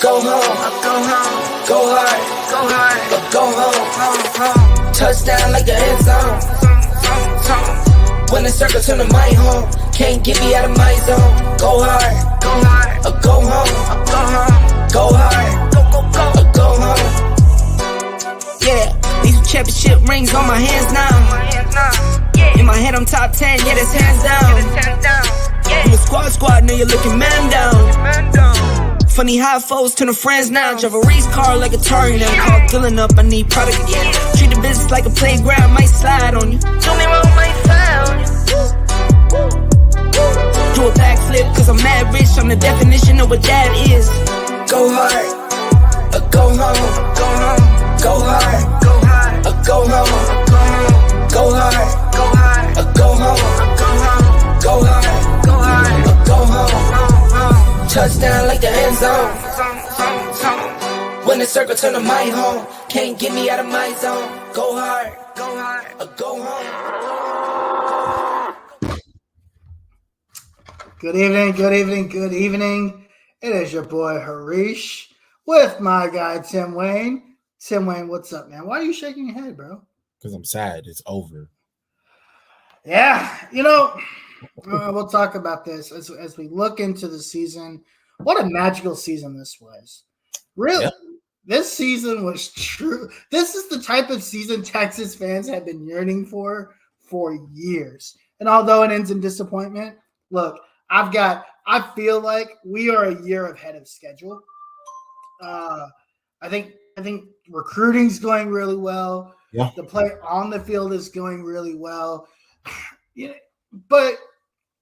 Go home, go hard, go home. Touchdown like the end zone. When the circle turn to my home, can't get me out of my zone. Go hard, go home, go hard, go home. Yeah, these championship rings on my hands now. In my head I'm top 10, yeah, that's hands down. You a squad, know you're looking man down. Funny how foes turn to friends now. Drive a race car like a Atari now. Call filling up, I need product again. Treat the business like a playground, might slide on you. Tell me what might slide on you. Do a backflip, cause I'm mad rich. I'm the definition of what that is. Go hard, go home, go hard, go hard, go home, go hard, go home, go hard, go home. Touchdown like the end zone. When the circle turn to my home, can't get me out of my zone. Go hard, go home. Good evening. It is your boy Harish with my guy Tim Wayne. Tim Wayne, what's up, man? Why are you shaking your head, bro? Because I'm sad. It's over. Yeah, we'll talk about this as we look into the season. What a magical season this was. Really, yep. This season was true. This is the type of season Texas fans have been yearning for years. And although it ends in disappointment, look, I feel like we are a year ahead of schedule. I think recruiting's going really well. Yeah. The play on the field is going really well. But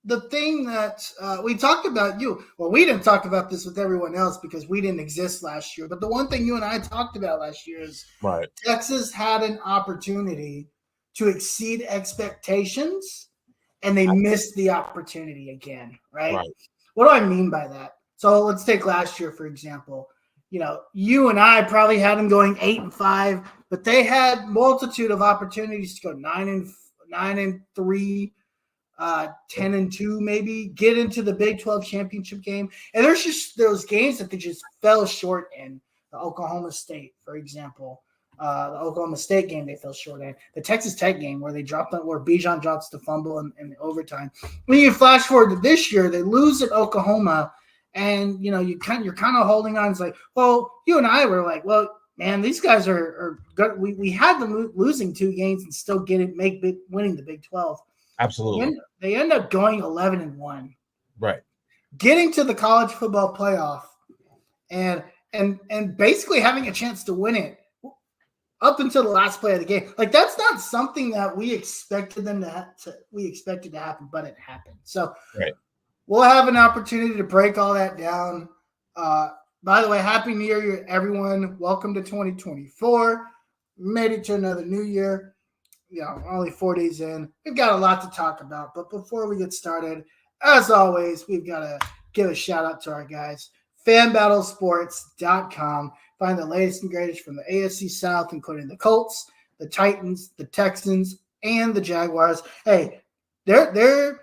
the thing that we talked about we didn't talk about this with everyone else because we didn't exist last year. But the one thing you and I talked about last year is right. Texas had an opportunity to exceed expectations, and they missed the opportunity again, right? What do I mean by that? So let's take last year, for example. You and I probably had them going 8-5, but they had multitude of opportunities to go 9-3. 10-2, maybe get into the Big 12 championship game. And there's just those games that they just fell short in. The Oklahoma State, for example, the Oklahoma State game they fell short in. The Texas Tech game where where Bijan drops the fumble in the overtime. When you flash forward to this year, they lose at Oklahoma, and you're kind of holding on. It's like, well, you and I were like, well, man, these guys are good. We had them losing 2 games and still winning the Big 12. Absolutely. They end up going 11-1. Right. Getting to the college football playoff and basically having a chance to win it up until the last play of the game. Like, that's not something that we expected to happen, but it happened. So we'll have an opportunity to break all that down. By the way, Happy New Year, everyone. Welcome to 2024. made it to another new year. Only 4 days in. We've got a lot to talk about. But before we get started, as always, we've got to give a shout out to our guys, fanbattlesports.com. Find the latest and greatest from the AFC South, including the Colts, the Titans, the Texans, and the Jaguars. Hey, they're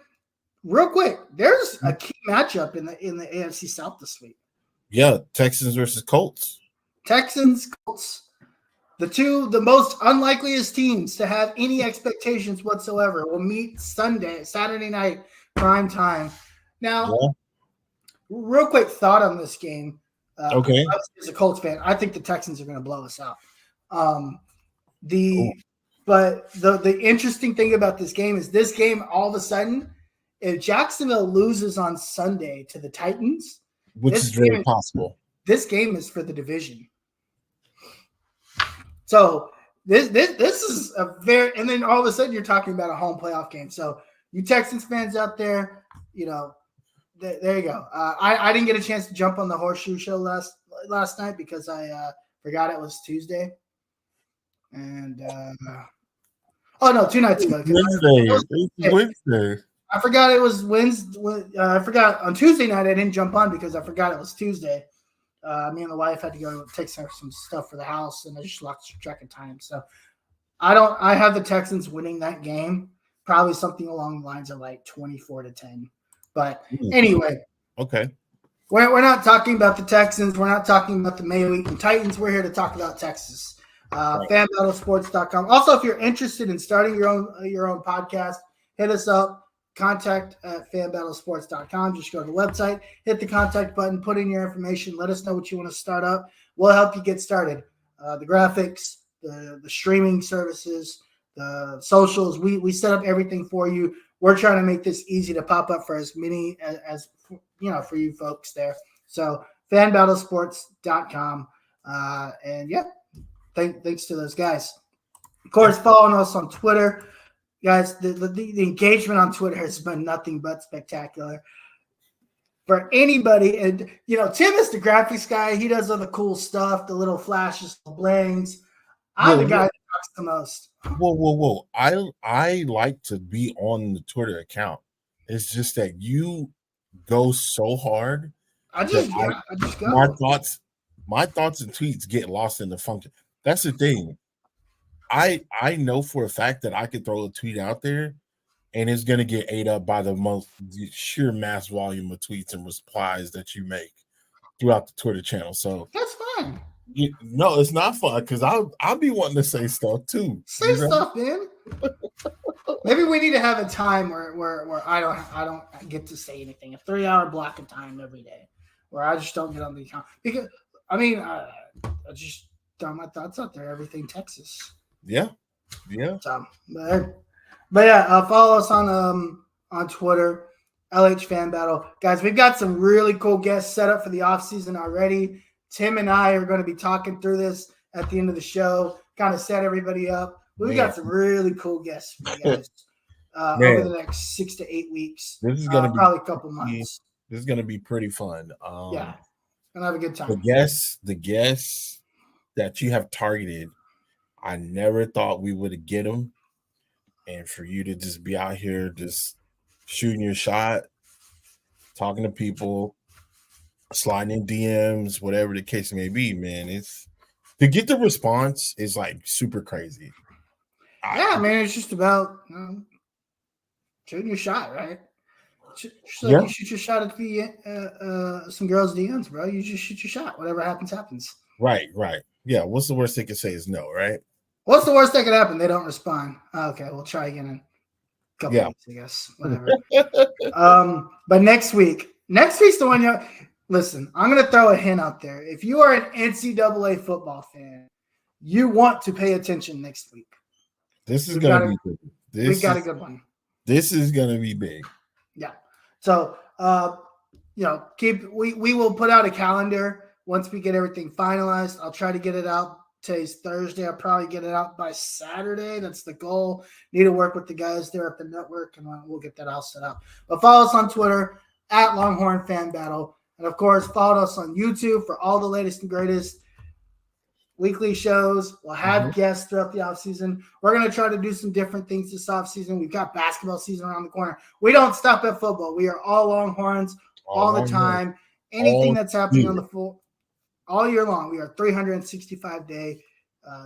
real quick. There's a key matchup in the AFC South this week. Yeah, Texans versus Colts. Texans, Colts. The most unlikeliest teams to have any expectations whatsoever will meet Saturday night, prime time. Now, real quick thought on this game. Okay. As a Colts fan, I think the Texans are going to blow us out. But the interesting thing about this game is this game, all of a sudden, if Jacksonville loses on Sunday to the Titans, which is very possible, this game is for the division. So this is a and then all of a sudden you're talking about a home playoff game. So you Texans fans out there, there you go. I didn't get a chance to jump on the Horseshoe Show last night because I forgot it was Tuesday. And 2 nights ago. Wednesday. I forgot it was Wednesday. I forgot on Tuesday night I didn't jump on because I forgot it was Tuesday. Me and the wife had to go take some stuff for the house, and I just lost track of time. So I have the Texans winning that game, probably something along the lines of like 24-10. But anyway, okay, we're not talking about the Texans. We're not talking about the May-Week Titans. We're here to talk about Texas. Fanbattlesports.com. Also, if you're interested in starting your own podcast, hit us up. Contact at fanbattlesports.com. Just go to the website, hit the contact button, put in your information, let us know what you want to start up. We'll help you get started. The graphics, the streaming services, the socials, we set up everything for you. We're trying to make this easy to pop up for as many as for you folks there. So fanbattlesports.com. Thanks to those guys. Of course, following us on Twitter. Guys, the engagement on Twitter has been nothing but spectacular. For anybody, and Tim is the graphics guy. He does all the cool stuff, the little flashes, the blings. I'm the guy that talks the most. Whoa. I like to be on the Twitter account. It's just that you go so hard. I just go. My thoughts and tweets get lost in the function. That's the thing. I know for a fact that I could throw a tweet out there and it's going to get ate up by the sheer mass volume of tweets and replies that you make throughout the Twitter channel. So that's fine. No, it's not fun because I'll be wanting to say stuff too. Say stuff, man. Maybe we need to have a time where I don't get to say anything. A 3-hour block of time every day where I just don't get on the account. Because I just throw my thoughts out there. Everything Texas. Yeah. So, but yeah, follow us on Twitter, LH Fan Battle. Guys, we've got some really cool guests set up for the offseason already. Tim and I are going to be talking through this at the end of the show, kind of set everybody up. We've got some really cool guests for you guys over the next 6 to 8 weeks. This is going to be probably a couple months. This is going to be pretty fun. Gonna have a good time. The guests that you have targeted, I never thought we would get them. And for you to just be out here just shooting your shot, talking to people, sliding in DMs, whatever the case may be, man, it's to get the response is like super crazy. It's just about shooting your shot, right? Just like you shoot your shot at some girls' DMs, bro. You just shoot your shot. Whatever happens, happens. Right. Yeah. What's the worst they can say is no, right? What's the worst that could happen? They don't respond. Okay, we'll try again in a couple weeks, I guess. Whatever. But next week's the one you listen, I'm gonna throw a hint out there. If you are an NCAA football fan, you want to pay attention next week. This is gonna be good. We've got a good one. This is gonna be big. Yeah. So we will put out a calendar once we get everything finalized. I'll try to get it out. Today's Thursday. I'll probably get it out by Saturday. That's the goal. Need to work with the guys there at the network, and we'll get that all set up. But follow us on Twitter at Longhorn Fan Battle. And, of course, follow us on YouTube for all the latest and greatest. weekly shows. We'll have guests throughout the offseason. We're going to try to do some different things this offseason. We've got basketball season around the corner. We don't stop at football. We are all Longhorns all the time. Anything that's happening on the full all year long. We are 365-day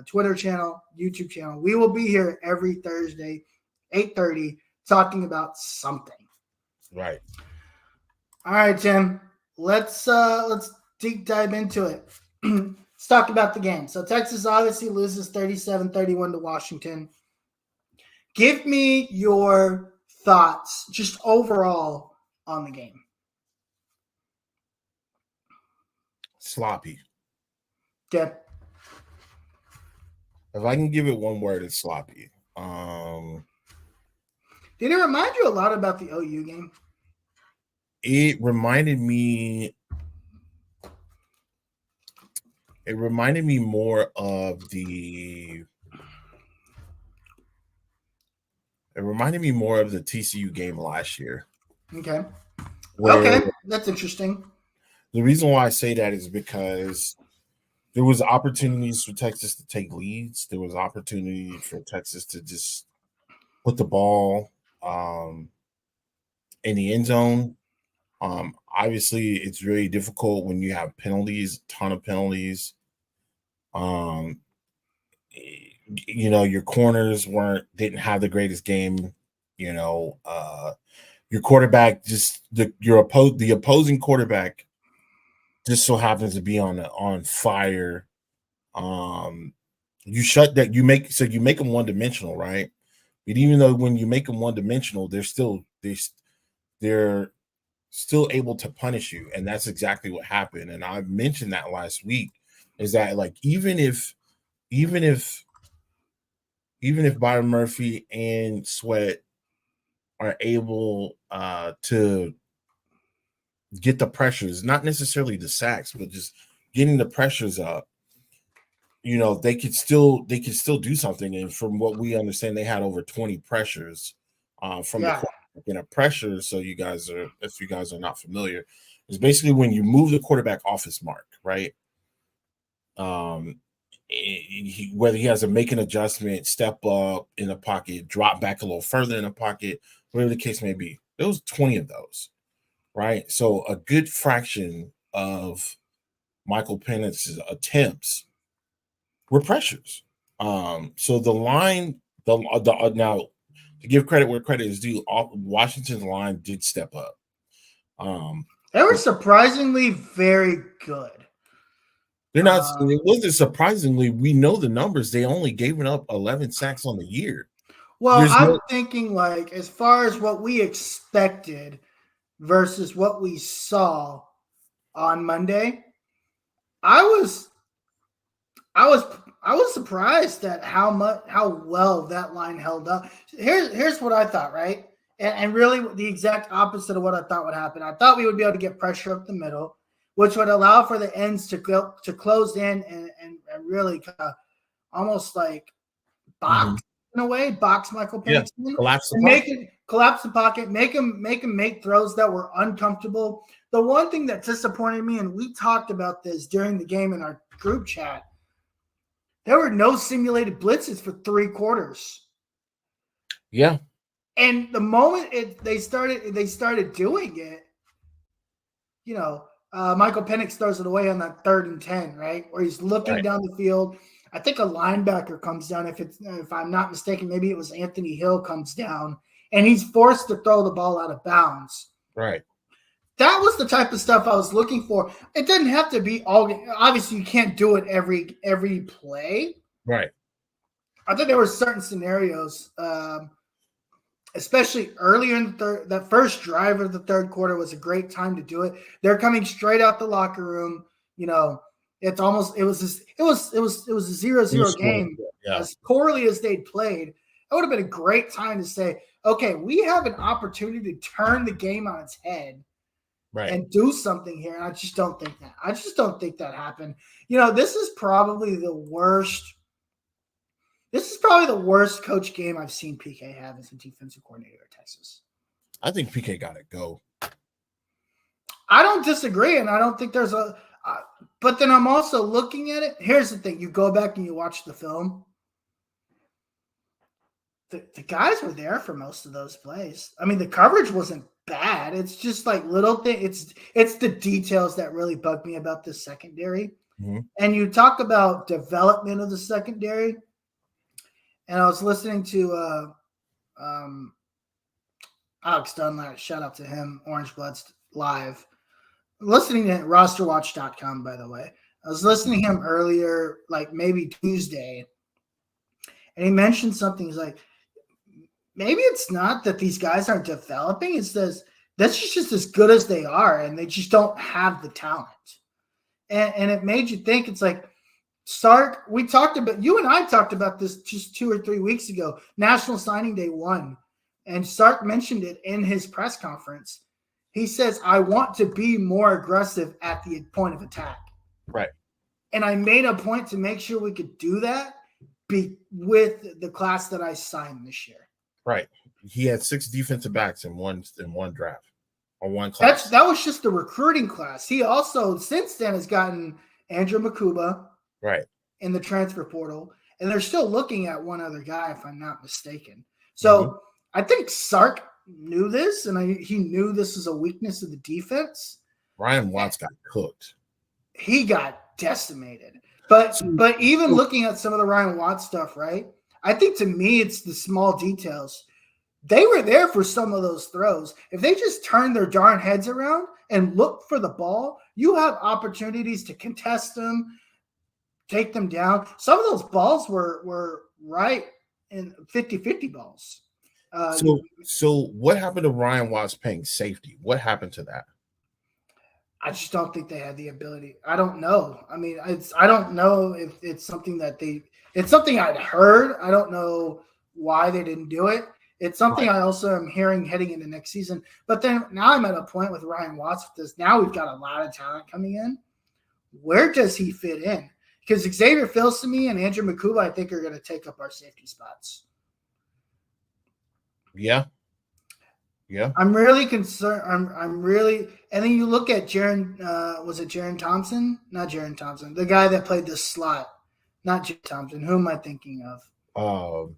Twitter channel, YouTube channel. We will be here every Thursday, 8:30, talking about something. Right. All right, Tim. Let's deep dive into it. Let's talk about the game. So Texas obviously loses 37-31 to Washington. Give me your thoughts just overall on the game. Sloppy. Okay. If I can give it one word, it's sloppy. Did it remind you a lot about the OU game? It reminded me more of the TCU game last year. Okay. Okay, that's interesting. The reason why I say that is because there was opportunities for Texas to take leads. There was opportunity for Texas to just put the ball in the end zone. Obviously, it's really difficult when you have penalties, a ton of penalties. Your corners didn't have the greatest game. Your quarterback the opposing quarterback just so happens to be on fire. You make them one-dimensional, right? But even though when you make them one-dimensional, they're still able to punish you, and that's exactly what happened. And I mentioned that last week, is that like even if Byron Murphy and Sweat are able to get the pressures, not necessarily the sacks, but just getting the pressures up, they could still do something. And from what we understand, they had over 20 pressures from the quarterback. In a pressure, so if you guys are not familiar, is basically when you move the quarterback off his mark, right? Whether he has to make an adjustment, step up in the pocket, drop back a little further in the pocket, whatever the case may be. There was 20 of those, right? So a good fraction of Michael Penix's attempts were pressures. So the line, now, to give credit where credit is due, Washington's line did step up. They were surprisingly very good. They're not. It wasn't surprisingly. We know the numbers. They only gave up 11 sacks on the year. Well, I'm thinking like as far as what we expected versus what we saw on Monday, I was surprised at how well that line held up. Here's what I thought, right? And really the exact opposite of what I thought would happen. I thought we would be able to get pressure up the middle, which would allow for the ends to close in and really kind of almost like box in a way, box Michael Penix in, collapse the pocket, make him make throws that were uncomfortable. The one thing that disappointed me, and we talked about this during the game in our group chat, there were no simulated blitzes for 3 quarters. Yeah. And the moment they started doing it, Michael Penix throws it away on that 3rd and 10, right? Where he's looking down the field. I think a linebacker comes down. If I'm not mistaken, maybe it was Anthony Hill comes down, and he's forced to throw the ball out of bounds. Right. That was the type of stuff I was looking for. It doesn't have to be all. Obviously, you can't do it every play. Right. I think there were certain scenarios, especially earlier in that first drive of the 3rd quarter was a great time to do it. They're coming straight out the locker room. It's almost it was a 0-0 game. Yeah. As poorly as they'd played, it would have been a great time to say, okay, we have an opportunity to turn the game on its head. Right. And do something here. And I just don't think that happened. This is probably the worst coach game I've seen PK have as a defensive coordinator at Texas. I think PK got to go. I don't disagree, and I don't think But then I'm also looking at it. Here's the thing. You go back and you watch the film. The guys were there for most of those plays. I mean, the coverage wasn't bad. It's just like little things. It's the details that really bug me about this secondary. Mm-hmm. And you talk about development of the secondary. And I was listening to Alex Dunlap. Shout out to him, Orange Bloods Live. Listening to rosterwatch.com, by the way. I was listening to him earlier, like maybe Tuesday. And he mentioned something. He's like, maybe it's not that these guys aren't developing. It's this that's just as good as they are, and they just don't have the talent. And it made you think. It's like Sark. You and I talked about this just 2 or 3 weeks ago. National Signing Day 1, and Sark mentioned it in his press conference. He says, "I want to be more aggressive at the point of attack." Right. And I made a point to make sure we could do that with the class that I signed this year. Right. He had 6 defensive backs in one draft or one class. That was just the recruiting class. He also, since then, has gotten Andrew Makuba right in the transfer portal, and they're still looking at one other guy, if I'm not mistaken. So I think Sark knew this, and he knew this is a weakness of the defense. Ryan Watts got cooked. He got decimated. But even looking at some of the Ryan Watts stuff, right? I think to me it's the small details. They were there for some of those throws. If they just turn their darn heads around and look for the ball, you have opportunities to contest them, take them down. Some of those balls were right in 50-50 balls. So what happened to Ryan Watts playing safety? What happened to that? I just don't think they had the ability. I don't know. I mean, I don't know if it's something that it's something I'd heard. I don't know why they didn't do it. It's something I also am hearing heading into next season. But then now I'm at a point with Ryan Watts with this. Now we've got a lot of talent coming in. Where does he fit in? Because Xavier Filsaime and Andrew Makuba, I think, are going to take up our safety spots. Yeah. I'm really concerned. I'm really, and then you look at Jaron. Was it Jaron Thompson? Not Jaron Thompson. The guy that played the slot. Not Jaron Thompson. Who am I thinking of?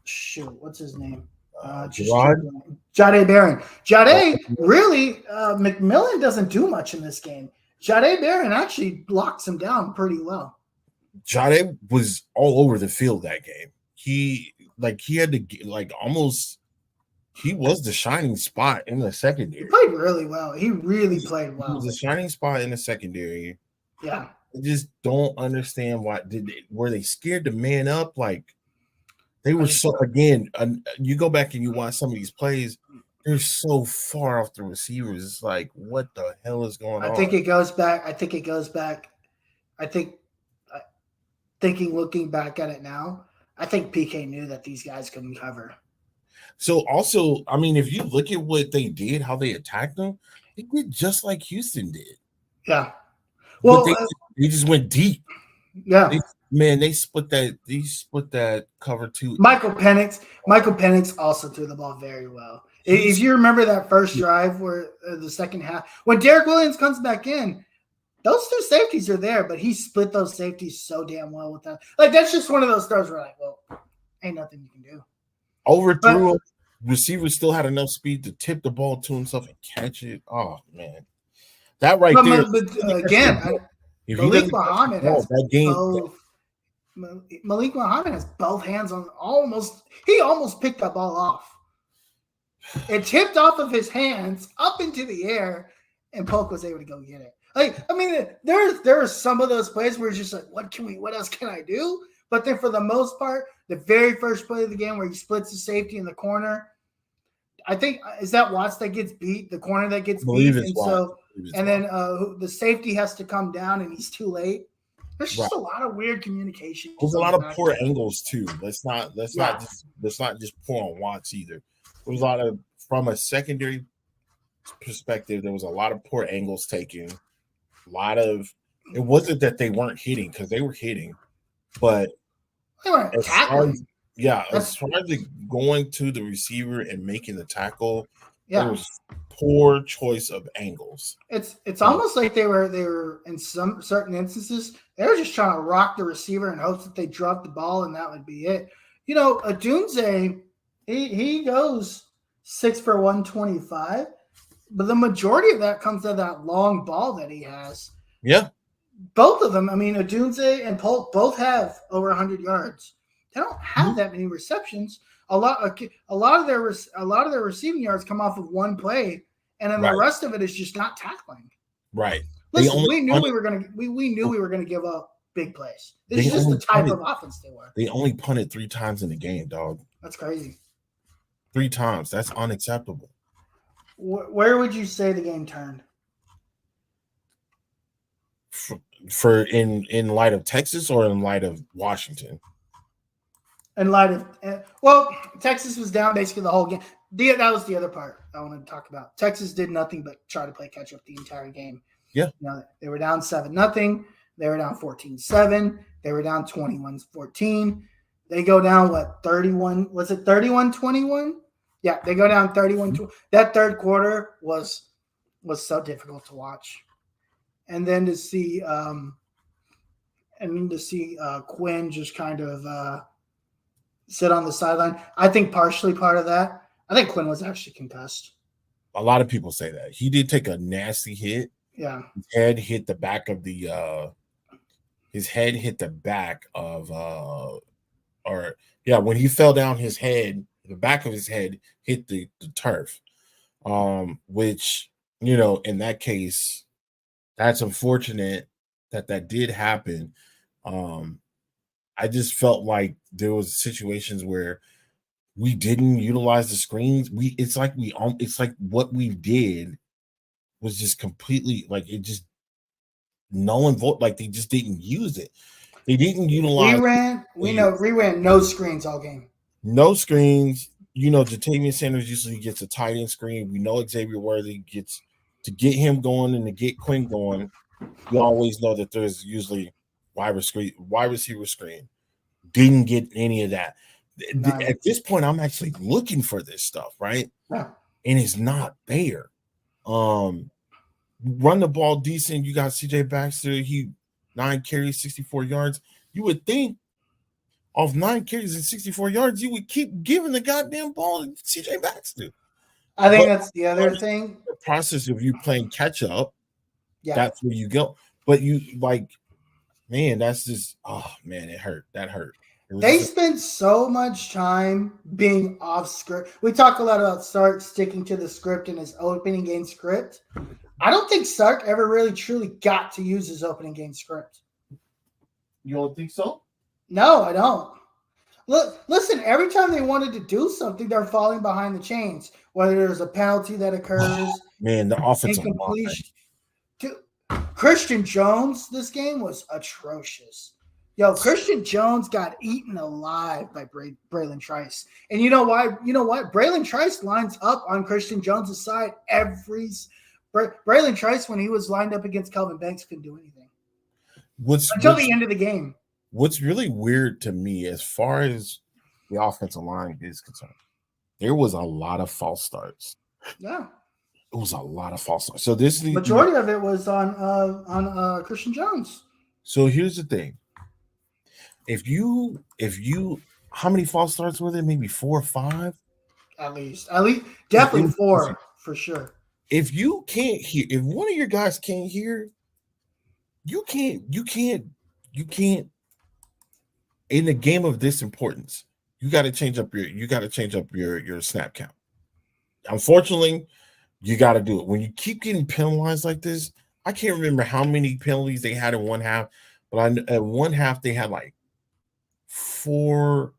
Shoot, what's his name? Jahdae Barron. Jahdae really. McMillan doesn't do much in this game. Jahdae Barron actually locks him down pretty well. Jahdae was all over the field that game. He had to almost. He was the shining spot in the secondary. He played really well. He really played well. He was the shining spot in the secondary. Yeah. I just don't understand why. Were they scared to man up? Like they were so. Again, you go back and you watch some of these plays. They're so far off the receivers. It's like, what the hell is going on? I think it goes back. Looking back at it now, I think PK knew that these guys couldn't cover. So also, I mean, if you look at what they did, how they attacked them, they did just like Houston did. Yeah. Well, they just went deep. Yeah. They split that cover too. Michael Penix also threw the ball very well. If you remember that first drive where the second half, when Derek Williams comes back in, those 2 safeties are there, but he split those safeties so damn well with that. Like, that's just one of those throws where like, well, ain't nothing you can do. Overthrew him. Receiver still had enough speed to tip the ball to himself and catch it. Oh man, that right there. But again, Malik Muhammad has Malik Muhammad has both hands on almost. He almost picked that ball off. It tipped off of his hands up into the air, and Polk was able to go get it. Like, I mean, there are some of those plays where it's just like, what else can I do? But then for the most part, the very first play of the game where he splits the safety in the corner, I think is that Watts that gets beat, the corner that gets beat, and then the safety has to come down and he's too late. There's just a lot of weird communication. There's a lot of poor angles too. Let's not just pour on Watts either. There was a lot of, from a secondary perspective, there was a lot of poor angles taken. It wasn't that they weren't hitting, because they were hitting, but they weren't tackling. As far as going to the receiver and making the tackle, It was poor choice of angles. It's almost like they were in some certain instances they were just trying to rock the receiver in hopes that they dropped the ball and that would be it. You know, Odunze, he goes 6 for 125, but the majority of that comes out of that long ball that he has. Yeah. Both of them, I mean, Odunze and Polk both have over 100 yards. They don't have that many receptions. A lot of their receiving yards come off of one play, and then the rest of it is just not tackling. Right. Listen, we knew we were gonna give up big plays. This is just the type of offense they were. They only punted 3 times in the game, dog. That's crazy. 3 times. That's unacceptable. Where would you say the game turned? For in light of Texas or in light of Washington? In light of Texas was down basically the whole game. That was the other part I wanted to talk about. Texas did nothing but try to play catch up the entire game. Yeah. You know, they were down 7-0. They were down 14-7. They were down 21-14. They go down 31? Was it 31-21? Yeah, they go down 31-20. That third quarter was so difficult to watch. And then to see Quinn just kind of sit on the sideline. I think partially part of that. I think Quinn was actually concussed. A lot of people say that. He did take a nasty hit. Yeah. His head hit the back of when he fell down, the back of his head hit the turf. Which, you know, in that case, that's unfortunate that did happen. I just felt like there was situations where we didn't utilize the screens. It's like what we did was just completely like it just null and void. Like they just didn't use it. They didn't utilize. We ran no screens all game. No screens. You know, Jatavian Sanders usually gets a tight end screen. We know Xavier Worthy gets to get him going and to get Quinn going. You always know that there's usually wide receiver screen. Didn't get any of that. Nice. At this point, I'm actually looking for this stuff, right? Yeah. And it's not there. Run the ball decent. You got CJ Baxter. He 9 carries, 64 yards. You would think off 9 carries and 64 yards, you would keep giving the goddamn ball to CJ Baxter. I think that's the other thing. The process of you playing catch up, that's where you go. But you man, that's just it hurt. That hurt. They spend so much time being off script. We talk a lot about Sark sticking to the script in his opening game script. I don't think Sark ever really truly got to use his opening game script. You don't think so? No, I don't. Look, listen, every time they wanted to do something, they're falling behind the chains. Whether there's a penalty that occurs. Man, the offensive line. Christian Jones, this game was atrocious. Yo, Christian Jones got eaten alive by Braylon Trice. And you know why? You know what? Braylon Trice lines up on Christian Jones' side Braylon Trice, when he was lined up against Kelvin Banks, couldn't do anything. Until the end of the game. What's really weird to me as far as the offensive line is concerned, there was a lot of false starts. Yeah. It was a lot of false starts. So this majority of it was on Christian Jones. So here's the thing. If you how many false starts were there? Maybe 4 or 5? At least definitely 4 for sure. If you can't hear, if one of your guys can't hear, you can't in a game of this importance, you got to change up your snap count. Unfortunately, you got to do it. When you keep getting penalized like this, I can't remember how many penalties they had in one half, but at one half they had like 5 or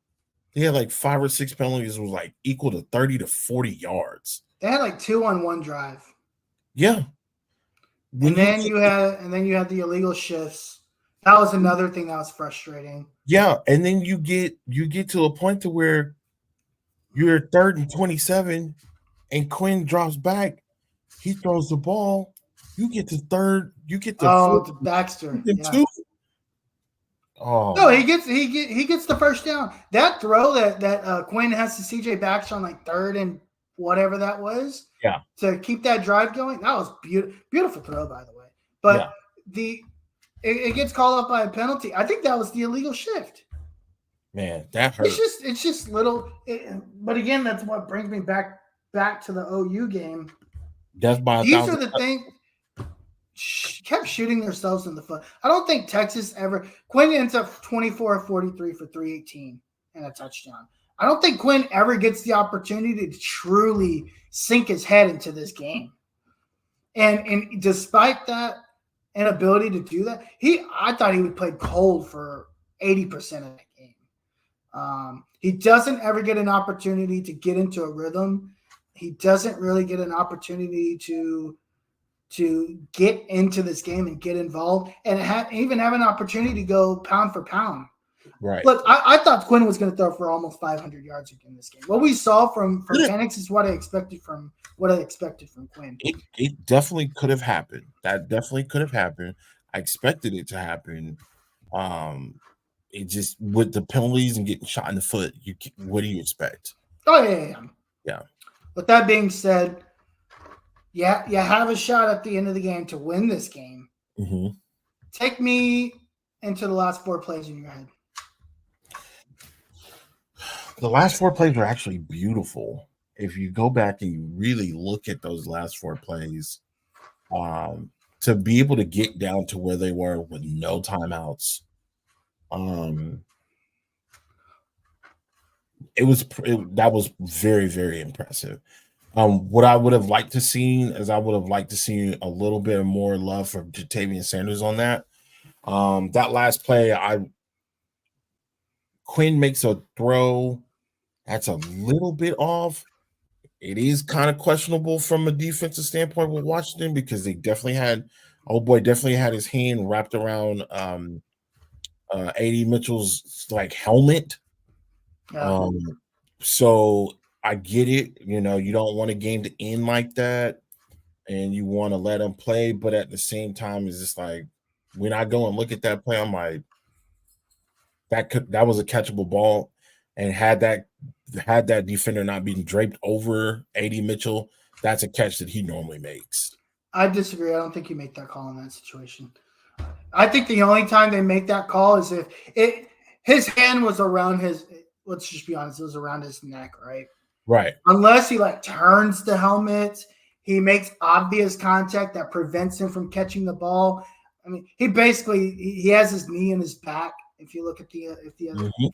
6 penalties. Was like equal to 30 to 40 yards. They had like 2 on one drive. Yeah. And then you had the illegal shifts. That was another thing that was frustrating. Yeah, and then you get to a point to where you're 3rd and 27 and Quinn drops back. He throws the ball. You get to 3rd. You get to Baxter. Yeah. 2. Oh no, he gets the first down. That throw that Quinn has to CJ Baxter on like 3rd and whatever that was. Yeah. To keep that drive going. That was beautiful throw, by the way. But it gets called up by a penalty. I think that was the illegal shift. Man, that hurt. It's just little. But again, that's what brings me back to the OU game. That's by These are the things. Kept shooting themselves in the foot. I don't think Texas ever. Quinn ends up 24 of 43 for 318 and a touchdown. I don't think Quinn ever gets the opportunity to truly sink his head into this game. And despite that inability to do that, I thought he would play cold for 80% of that game. He doesn't ever get an opportunity to get into a rhythm. He doesn't really get an opportunity to get into this game and get involved and even have an opportunity to go pound for pound. Right. Look, I thought Quinn was going to throw for almost 500 yards in this game. What we saw from Penix is what I expected from Quinn. It definitely could have happened. That definitely could have happened. I expected it to happen. It just with the penalties and getting shot in the foot. What do you expect? Oh yeah. With that being said, you have a shot at the end of the game to win this game. Mm-hmm. Take me into the last 4 plays in your head. The last 4 plays were actually beautiful. If you go back and you really look at those last 4 plays, to be able to get down to where they were with no timeouts, that was very, very impressive. What I would have liked to see is I would have liked to see a little bit more love for Jatavian Sanders on that. That last play, Quinn makes a throw that's a little bit off. It is kind of questionable from a defensive standpoint with Washington because they definitely had his hand wrapped around A.D. Mitchell's helmet. Yeah. So I get it. You don't want a game to end like that, and you want to let them play, but at the same time, it's just like when I go and look at that play, I'm like, that was a catchable ball, and had that defender not been draped over A.D. Mitchell, that's a catch that he normally makes. I disagree. I don't think you make that call in that situation. I think the only time they make that call is if his hand was around his. Let's just be honest, it was around his neck, right? Right. Unless he turns the helmet, he makes obvious contact that prevents him from catching the ball. I mean, he has his knee in his back. If you look at the other, Mm-hmm.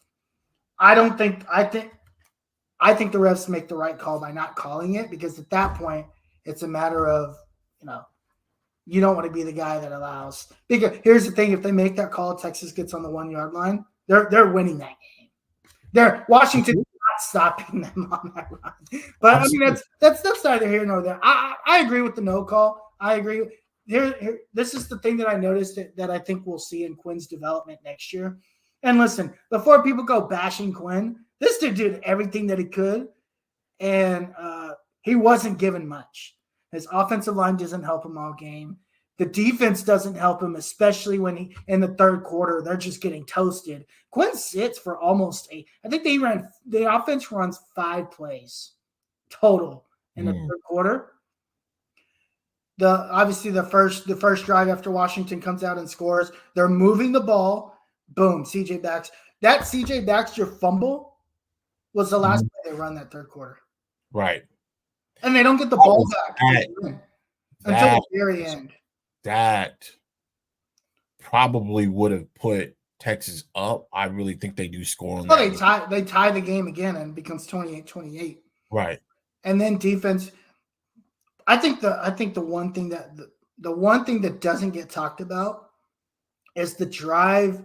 I think the refs make the right call by not calling it because at that point it's a matter of you don't want to be the guy that allows. Because here's the thing: if they make that call, Texas gets on the 1 yard line. They're winning that game. Washington is not stopping them on that run. But I mean that's neither here nor there. I agree with the no call. I agree. Here, this is the thing that I noticed that I think we'll see in Quinn's development next year. And listen, before people go bashing Quinn, this dude did everything that he could, and he wasn't given much. His offensive line doesn't help him all game. The defense doesn't help him, especially when in the third quarter, they're just getting toasted. Quinn sits for almost I think the offense runs 5 plays total in the third quarter. Obviously the first drive after Washington comes out and scores, they're moving the ball. Boom, CJ Baxter. That CJ Baxter fumble was the last play they run that third quarter. Right. And they don't get the ball back until the very end. That probably would have put Texas up. I really think they do score on that. They tie the game again and it becomes 28-28. Right. And then defense. I think the one thing that doesn't get talked about is the drive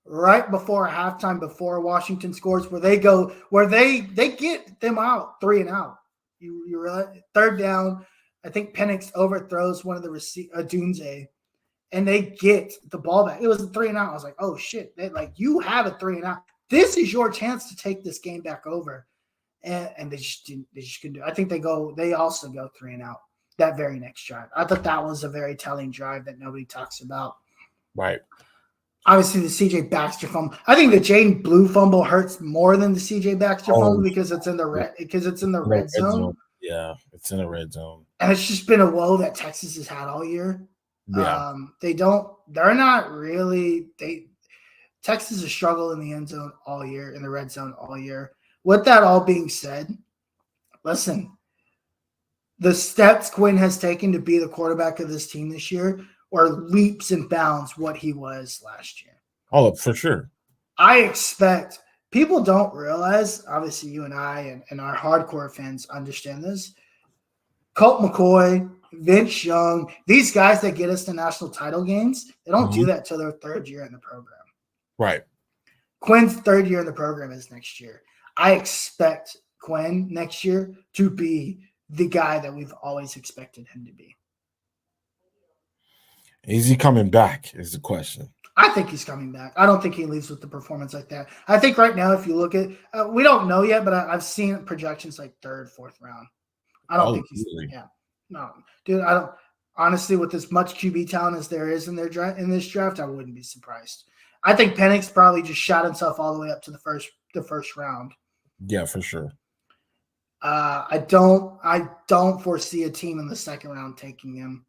right before halftime, before Washington scores, where they get them out 3 and out. You realize third down. I think Penix overthrows one of the Dunze, and they get the ball back. It was a 3 and out. I was like, oh shit! You have a 3 and out. This is your chance to take this game back over, and they just couldn't do it. I think they also go 3 and out that very next drive. I thought that was a very telling drive that nobody talks about. Right. Obviously, the CJ Baxter fumble. I think the Jaden Blue fumble hurts more than the CJ Baxter fumble because it's in the red zone. Yeah, it's in the red zone. And it's just been a woe that Texas has had all year. Yeah. They're not really, Texas has struggled in the end zone all year, in the red zone all year. With that all being said, listen, the steps Quinn has taken to be the quarterback of this team this year are leaps and bounds what he was last year. Oh, for sure. I expect people don't realize, obviously you and I and our hardcore fans understand this. Colt McCoy, Vince Young, these guys that get us to national title games, they don't do that till their third year in the program. Right. Quinn's third year in the program is next year. I expect Quinn next year to be the guy that we've always expected him to be. Is he coming back is the question. I think he's coming back. I don't think he leaves with the performance like that. I think right now, if you look at we don't know yet, but I've seen projections like third, fourth round. I don't think he's really? Yeah. No, dude, I don't honestly, with as much QB talent as there is in this draft, I wouldn't be surprised. I think Penix probably just shot himself all the way up to the first round. Yeah, for sure. I don't foresee a team in the second round taking him.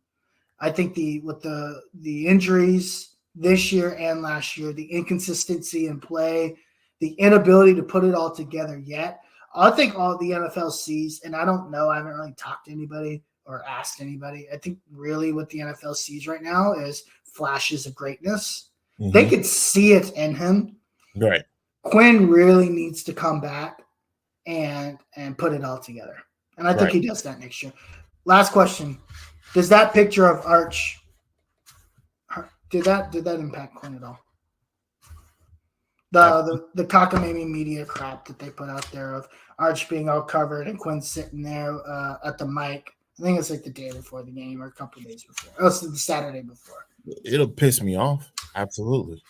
I think with the injuries this year and last year, the inconsistency in play, the inability to put it all together yet, I think all the NFL sees, and I don't know, I haven't really talked to anybody or asked anybody. I think really what the NFL sees right now is flashes of greatness. Mm-hmm. They could see it in him. Right. Quinn really needs to come back and put it all together. And I think he does that next year. Last question. Does that picture of Arch did that impact Quinn at all? The cockamamie media crap that they put out there of Arch being all covered and Quinn sitting there at the mic. I think it's like the day before the game or a couple of days before. Oh, it's the Saturday before. It'll piss me off. Absolutely.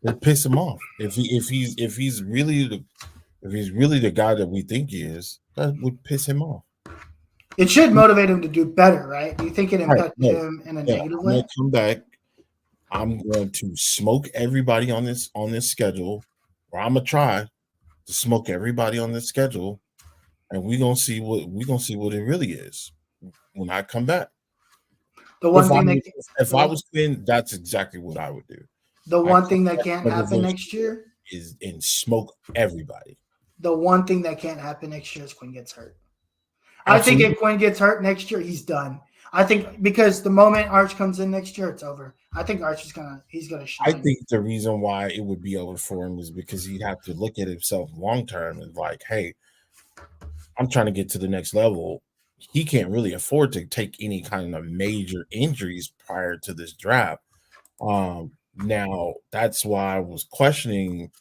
It'll piss him off. If he's really the guy that we think he is, that would piss him off. It should motivate him to do better, right? Do you think it impacted him in a negative way? I'm gonna come back. I'm going to smoke everybody on this schedule, or I'm gonna try to smoke everybody on this schedule, and we're gonna see what it really is when I come back. If I was Quinn, that's exactly what I would do. The one thing that can't happen next year is smoke everybody. The one thing that can't happen next year is Quinn gets hurt. Absolutely. I think if Quinn gets hurt next year, he's done. I think because the moment Arch comes in next year, it's over. I think Arch is gonna shine. I think the reason why it would be over for him is because he'd have to look at himself long term and like, hey, I'm trying to get to the next level. He can't really afford to take any kind of major injuries prior to this draft. Now that's why I was questioning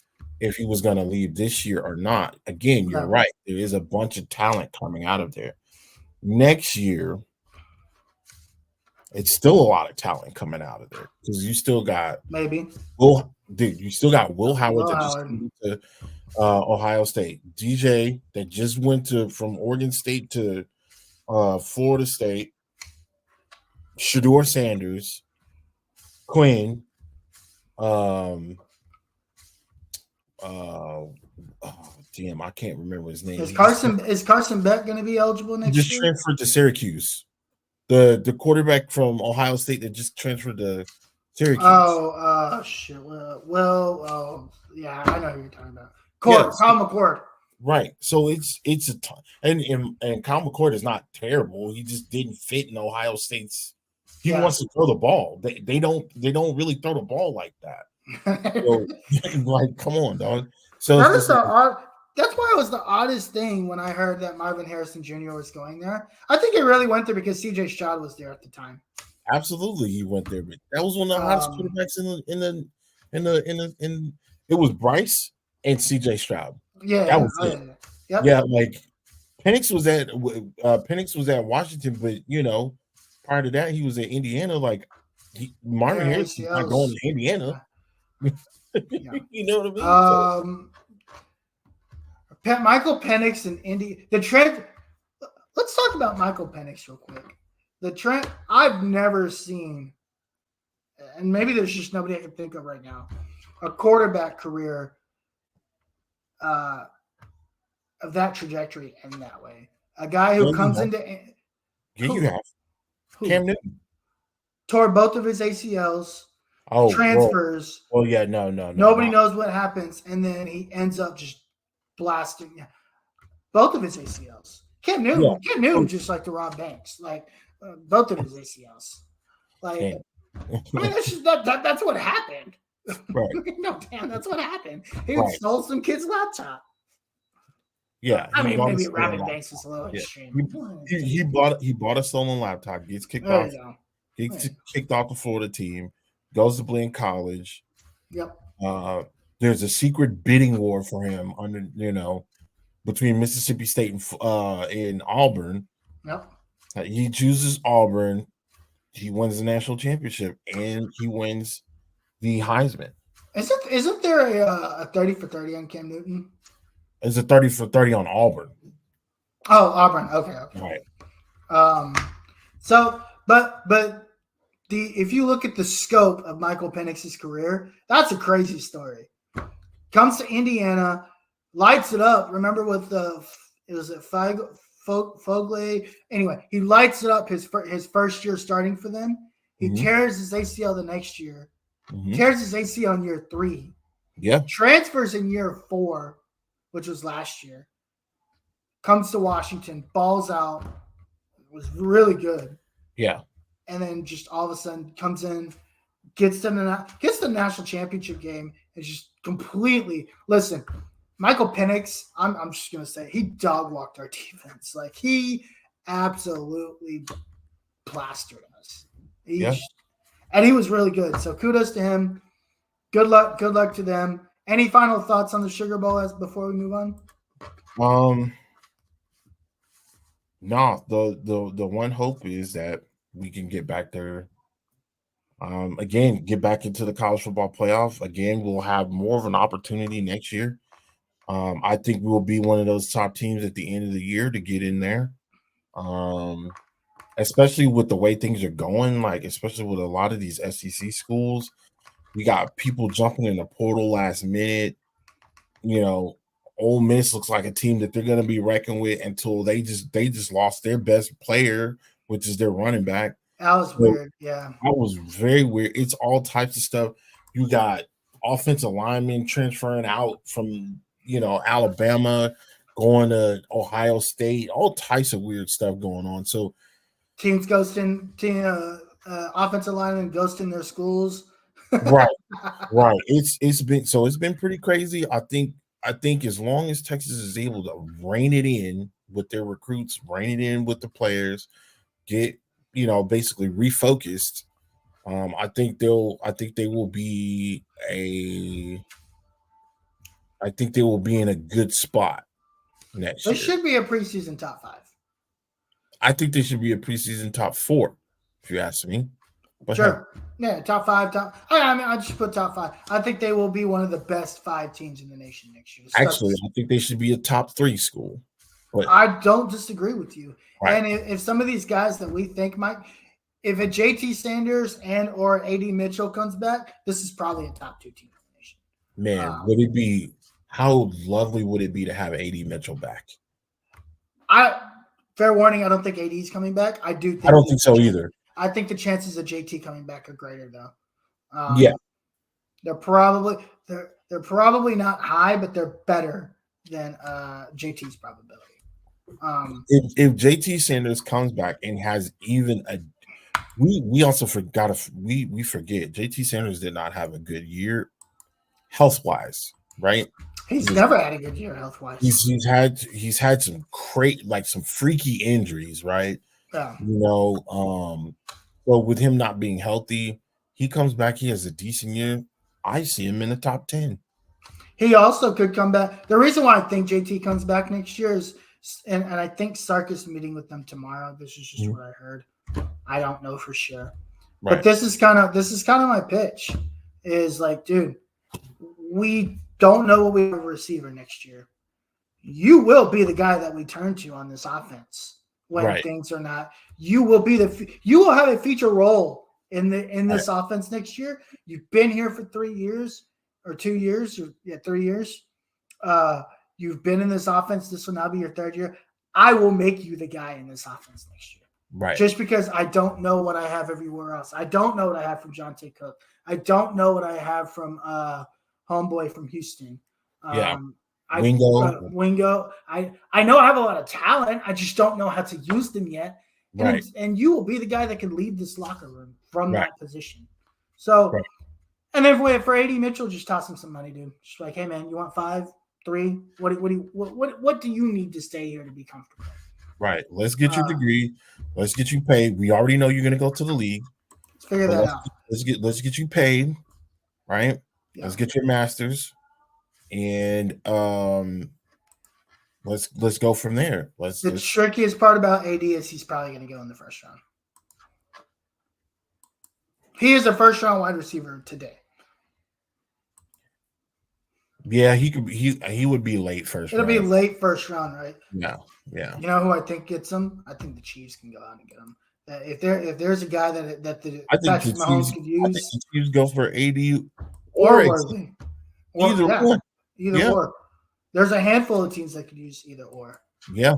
if he was going to leave this year or not. Again, you're right. There is a bunch of talent coming out of there. Next year, it's still a lot of talent coming out of there because you still got you still got Will Howard that just went to Ohio State, DJ that just went from Oregon State to Florida State, Shedeur Sanders, Quinn, I can't remember his name. Is Carson Beck going to be eligible next year? Just transferred to Syracuse. The quarterback from Ohio State that just transferred to Syracuse. Oh, shit. Yeah, I know who you're talking about. Kyle McCord. Right. So it's a ton. And Kyle McCord is not terrible. He just didn't fit in Ohio State's. He wants to throw the ball. They don't really throw the ball like that. So, like, come on, dog. So that's why it was the oddest thing when I heard that Marvin Harrison Jr. was going there. I think it really went there because CJ Stroud was there at the time. Absolutely, he went there, but that was one of the hottest quarterbacks in it was Bryce and CJ Stroud. Yeah, that was it. Yep. Yeah, like Penix was at Washington, but prior to that he was at Indiana. Like Marvin Harrison not going to Indiana. You know what I mean? Michael Penix and Indy. The trend. Let's talk about Michael Penix real quick. The trend I've never seen, and maybe there's just nobody I can think of right now, a quarterback career of that trajectory end that way. A guy who Yeah, you comes have. into Yeah, who you have who Cam Newton. tore both of his ACLs, Oh, transfers. well, yeah, no, Nobody not knows what happens, and then he ends up just blasting both of his ACLs. yeah. Cam Newton just like to rob banks, like both of his ACLs. Like, Cam. I mean, that's just that's what happened. Right, No, damn, that's what happened. He right. stole some kid's laptop. Yeah, I he mean, bought a maybe stolen robbing laptop. banks is a little Yeah, extreme. he bought a stolen laptop. Gets kicked There off. you go. Gets kicked off the Florida team. Goes to Blinn College. Yep. There's a secret bidding war for him under between Mississippi State and Auburn. Yep. He chooses Auburn. He wins the national championship and he wins the Heisman. Isn't there a 30 for 30 on Cam Newton? It's a 30 for 30 on Auburn. Oh, Auburn. Okay. Right. So, but if you look at the scope of Michael Penix's career, that's a crazy story. Comes to Indiana, lights it up. Remember with Fogley? Anyway, he lights it up his first year starting for them. He tears his ACL the next year. Tears his ACL in year 3. Yeah. Transfers in year 4, which was last year. Comes to Washington, balls out, was really good. Yeah. And then just all of a sudden comes in, gets the national championship game, and just completely listen. Michael Penix, I'm just gonna say he dog walked our defense. Like he absolutely plastered us. And he was really good. So kudos to him. Good luck to them. Any final thoughts on the Sugar Bowl before we move on? No, the one hope is that we can get back there. Again, get back into the college football playoff. Again, we'll have more of an opportunity next year. I think we'll be one of those top teams at the end of the year to get in there. Especially with the way things are going, like especially with a lot of these SEC schools, we got people jumping in the portal last minute. Ole Miss looks like a team that they're going to be reckoned with until they just lost their best player, which is their running back. That was weird. Yeah, that was very weird. It's all types of stuff. You got offensive linemen transferring out from Alabama, going to Ohio State, all types of weird stuff going on. So teams ghosting, offensive linemen ghosting their schools. right. It's been pretty crazy. I think as long as Texas is able to rein it in with their recruits, rein it in with the players, get basically refocused. I think they will be in a good spot next year. They should be a preseason top 5. I think they should be a preseason top 4, if you ask me. But sure. Yeah, top 5. I just put top 5. I think they will be one of the best 5 teams in the nation next year. Actually, I think they should be a top 3 school. But I don't disagree with you. Right. And if some of these guys that we think might, if a JT Sanders and or AD Mitchell comes back, this is probably a top 2 team in the nation. Man, would it be? How lovely would it be to have AD Mitchell back? Fair warning, I don't think AD is coming back. I don't think so either. I think the chances of JT coming back are greater though. Yeah, they're probably not high, but they're better than JT's probability. If JT Sanders comes back and has even we also forget JT Sanders did not have a good year health wise, right? He's never had a good year health wise. He's had some some freaky injuries, right? Yeah. So with him not being healthy, he comes back, he has a decent year. I see him in the top 10. He also could come back. The reason why I think JT comes back next year is, and I think Sark is meeting with them tomorrow. This is just what I heard. I don't know for sure. Right. But this is kind of my pitch is like, dude, we don't know what we have a receiver next year. You will be the guy that we turn to on this offense when things are not. You will have a feature role in this offense next year. You've been here for 3 years or 2 years or 3 years. You've been in this offense. This will now be your 3rd year. I will make you the guy in this offense next year. Right. Just because I don't know what I have everywhere else. I don't know what I have from Jonte Cook. I don't know what I have from homeboy from Houston. Yeah. Wingo. Wingo. I know I have a lot of talent. I just don't know how to use them yet. Right. And you will be the guy that can lead this locker room from Right. that position. So, Right. and then for AD Mitchell, just toss him some money, dude. Just like, hey man, you want 5, 3? What do you need to stay here to be comfortable? Right. Let's get your degree. Let's get you paid. We already know you're going to go to the league. Let's figure that out. Let's get you paid. Right. Yeah. Let's get your masters, and let's go from there. The trickiest part about AD is he's probably going to go in the first round. He is a first round wide receiver today. Yeah, he could. He would be late first. It'll be late first round, right? Yeah. You know who I think gets him? I think the Chiefs can go out and get him. If there's a guy that the Patrick Mahomes could use, I think the Chiefs go for AD or either one. Either or. There's a handful of teams that could use either or. Yeah.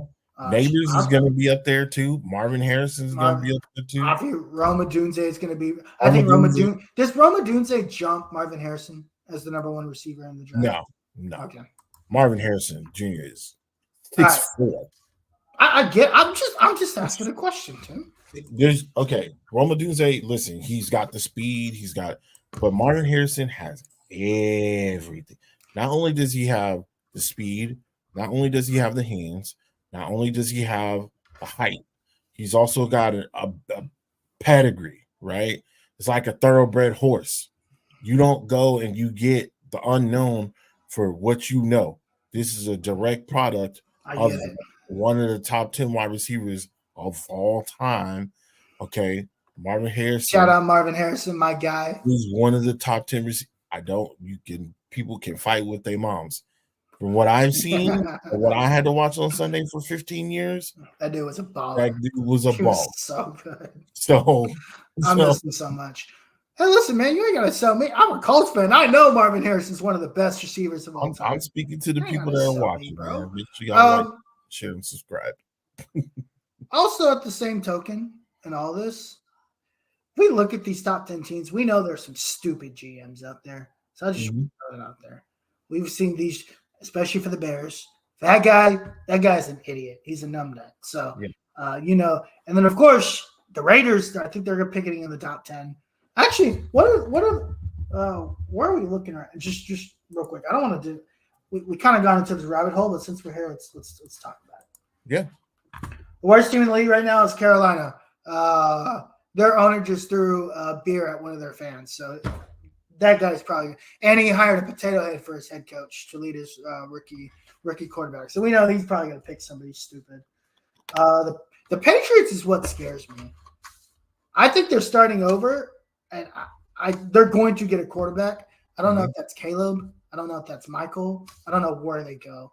Neighbors is going to be up there too. Marvin Harrison is going to be up there too. I think Rome Odunze is going to be. I think does Rome Odunze jump Marvin Harrison as the number 1 receiver in the draft? No. Okay. Marvin Harrison Jr. is 6'4". I'm just asking a question, Tim. Rome Odunze, listen, he's got the speed, but Marvin Harrison has everything. Not only does he have the speed, not only does he have the hands, not only does he have the height, he's also got a pedigree, right? It's like a thoroughbred horse. You don't go and you get the unknown for what you know. This is a direct product of one of the top 10 wide receivers of all time. Okay, Marvin Harrison. Shout out Marvin Harrison, my guy. He's one of the top 10 receivers. People can fight with their moms. From what I've seen, and what I had to watch on Sunday for 15 years, that dude was a baller. That dude was a ball. Was so good. So I miss him so much. Hey, listen, man, you ain't gotta sell me. I'm a Colts fan. I know Marvin Harrison's one of the best receivers of all time. I'm speaking to the people that are watching, bro. Man. Make sure y'all like, share, and subscribe. Also, at the same token, in all this, we look at these top 10 teams. We know there's some stupid GMs out there. So I just throw it out there. We've seen these, especially for the Bears. That guy's an idiot. He's a numbnut. So, and then of course the Raiders. I think they're picking in the top 10. Actually, where are we looking at? Just real quick. I don't want to do. We kind of got into this rabbit hole, but since we're here, let's talk about it. Yeah. The worst team in the league right now is Carolina. Their owner just threw a beer at one of their fans. So that guy's probably – and he hired a potato head for his head coach to lead his rookie quarterback. So we know he's probably going to pick somebody stupid. The Patriots is what scares me. I think they're starting over, and they're going to get a quarterback. I don't know if that's Caleb. I don't know if that's Michael. I don't know where they go.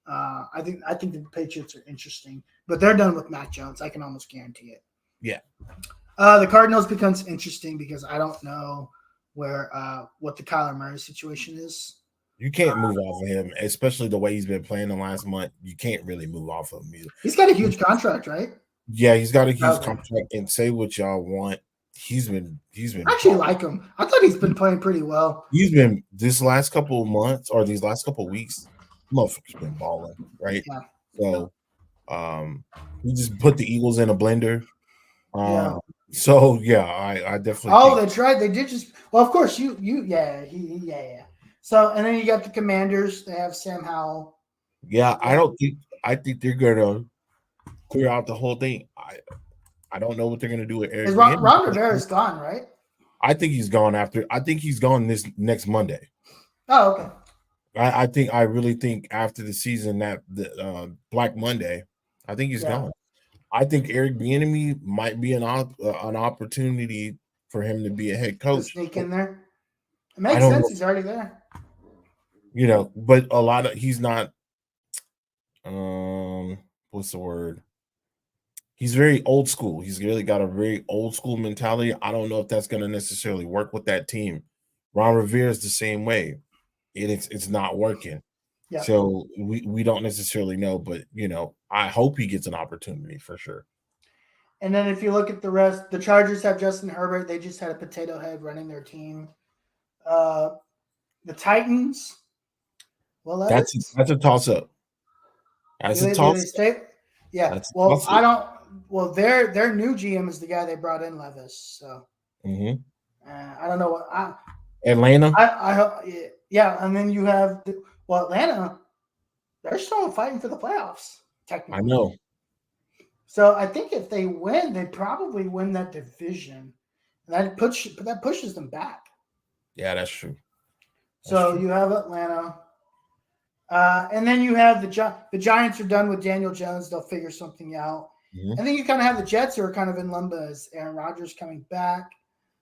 I think the Patriots are interesting, but they're done with Mac Jones. I can almost guarantee it. Yeah. The Cardinals becomes interesting because I don't know what the Kyler Murray situation is. You can't move off of him, especially the way he's been playing the last month. You can't really move off of him either. He's got a huge contract, right? Yeah, he's got a huge contract. And say what y'all want. He's been. I actually like him. I thought he's been playing pretty well. He's been this last couple of months or these last couple of weeks. Motherfucker's been balling, right? Yeah. So, he just put the Eagles in a blender. So yeah, I definitely. Oh, that's right. They did just. Well, of course yeah. So and then you got the Commanders. They have Sam Howell. Yeah, I think they're gonna clear out the whole thing. I don't know what they're gonna do with Eric. Ron Rivera's gone, right? I think he's gone this next Monday. Oh, okay. I really think after the season that the Black Monday, I think he's gone. I think Eric Bieniemy might be an opportunity for him to be a head coach. Sneak in there. It makes sense. He's already there. But he's not. What's the word? He's very old school. He's really got a very old school mentality. I don't know if that's going to necessarily work with that team. Ron Rivera is the same way. It's not working. Yeah. So we don't necessarily know, but I hope he gets an opportunity for sure. And then if you look at the rest, the Chargers have Justin Herbert. They just had a potato head running their team. The Titans, well, That's a toss up. That's a do they toss up. stay? Yeah. That's a Well, toss I up. don't. Well, their new GM is the guy they brought in, Levis. So I don't know what Atlanta. Yeah, and then you have Atlanta. They're still fighting for the playoffs, technically. I know. So I think if they win, they probably win that division. And that pushes them back. Yeah, that's true. You have Atlanta. And then you have the Giants are done with Daniel Jones. They'll figure something out. And then you kind of have the Jets who are kind of in limbo as Aaron Rodgers coming back.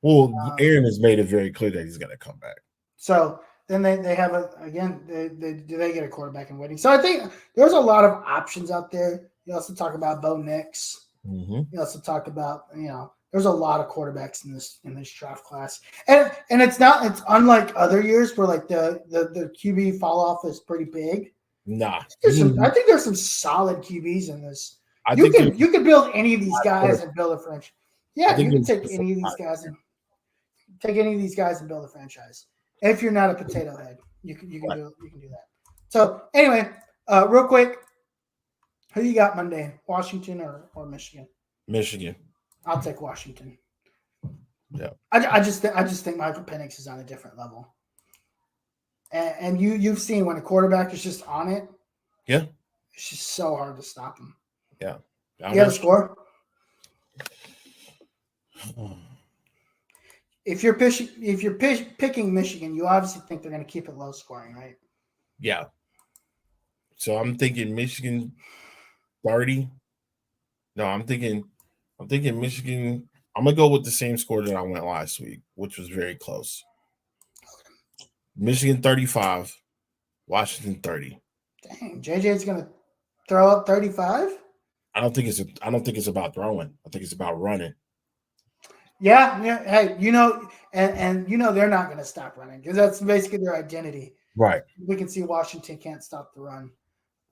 Well, Aaron has made it very clear that he's going to come back. So then they have they get a quarterback in waiting. So I think there's a lot of options out there. You also talk about Bo Nix. You also talk about there's a lot of quarterbacks in this draft class, and it's unlike other years where like the QB fall off is pretty big. Nah, I think there's some solid QBs in this. You could build any of these guys and build a franchise. Yeah, you can take any of these guys and build a franchise. And if you're not a potato head, you can do that. So anyway, real quick, who you got Monday? Washington or Michigan? Michigan. I'll take Washington. Yeah. I just think Michael Penix is on a different level. And you've seen when a quarterback is just on it. Yeah. It's just so hard to stop him. Yeah. You have a score? If you're picking Michigan, you obviously think they're going to keep it low scoring, right? Yeah. So I'm thinking Michigan 30. No, I'm thinking Michigan. I'm gonna go with the same score that I went last week, which was very close. Michigan 35, Washington 30. Dang, JJ's gonna throw up 35? I don't think it's about throwing. I think it's about running. Yeah. Hey, and they're not going to stop running because that's basically their identity. Right. We can see Washington can't stop the run.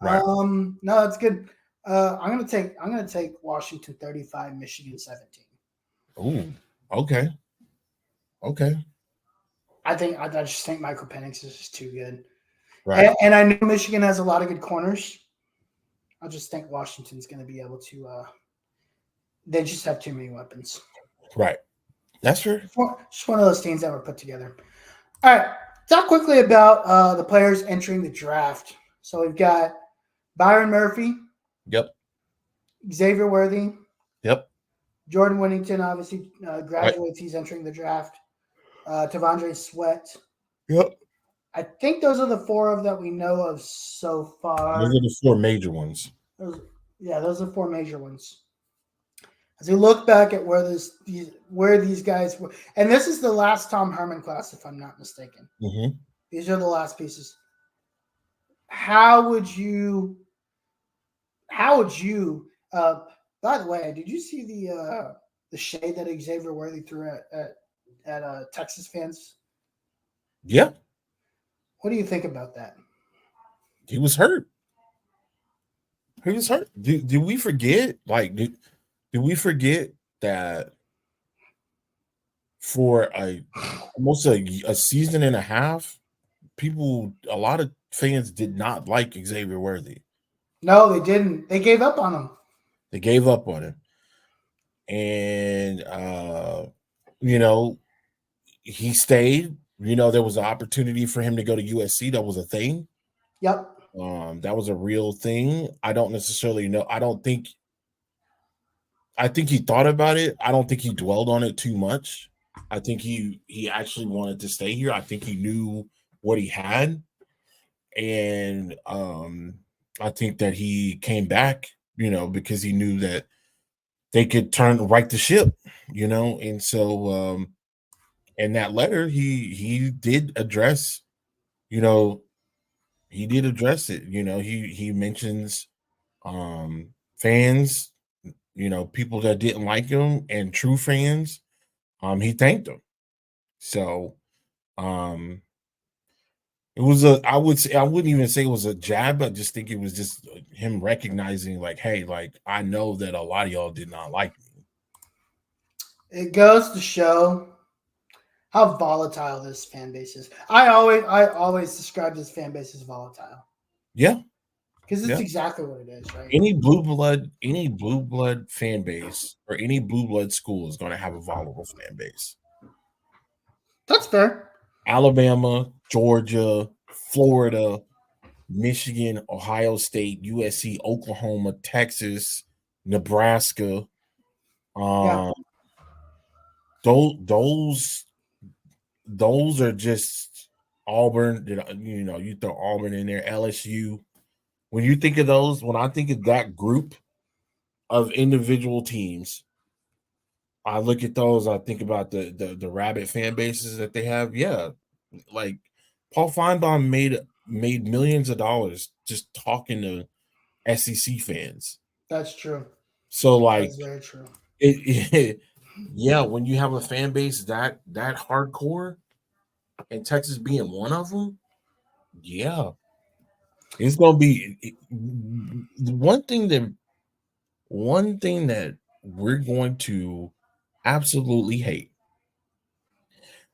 Right. No, that's good. I'm gonna take Washington 35, Michigan 17. Ooh. Okay. I just think Michael Penix is just too good. Right. And I know Michigan has a lot of good corners. I just think Washington's going to be able to. They just have too many weapons. Right. That's true. Just one of those teams that were put together. All right. Talk quickly about the players entering the draft. So we've got Byron Murphy. Yep. Xavier Worthy. Yep. Jordan Whittington obviously graduates. Right. He's entering the draft. T'Vondre Sweat. Yep. I think those are the four that we know of so far. Those are the four major ones. Those are four major ones. As we look back at where these guys were, and this is the last Tom Herman class, if I'm not mistaken. Mm-hmm. These are the last pieces. How would you? By the way, did you see the shade that Xavier Worthy threw at Texas fans? Yeah. What do you think about that? He was hurt. Did we forget? Like, did we forget that for almost a season and a half, a lot of fans did not like Xavier Worthy. No, they didn't. They gave up on him. And he stayed. There was an opportunity for him to go to USC. That was a thing. Yep. That was a real thing. I don't necessarily know. I think he thought about it. I don't think he dwelled on it too much. I think he actually wanted to stay here. I think he knew what he had. And I think that he came back, because he knew that they could right the ship, and so in that letter, he did address, it. He mentions fans, people that didn't like him and true fans. He thanked them. So It was a, I would say, I wouldn't even say it was a jab. I just think it was just him recognizing, like, hey, like, I know that a lot of y'all did not like me. It goes to show how volatile this fan base is. I always describe this fan base as volatile. Yeah. Because it's Yeah. exactly what it is, right? Any blue blood fan base or any blue blood school is going to have a volatile fan base. That's fair. Alabama, Georgia, Florida, Michigan, Ohio State, USC, Oklahoma, Texas, Nebraska. Yeah. Those are just Auburn. You know, you throw Auburn in there, LSU. When you think of those, when I think of that group of individual teams, I look at those. I think about the Rabbit fan bases that they have. Yeah, like Paul Feinbaum made millions of dollars just talking to SEC fans. That's true. So like, That's very true. Yeah, when you have a fan base that hardcore, and Texas being one of them, yeah, it's gonna be one thing that we're going to absolutely hate,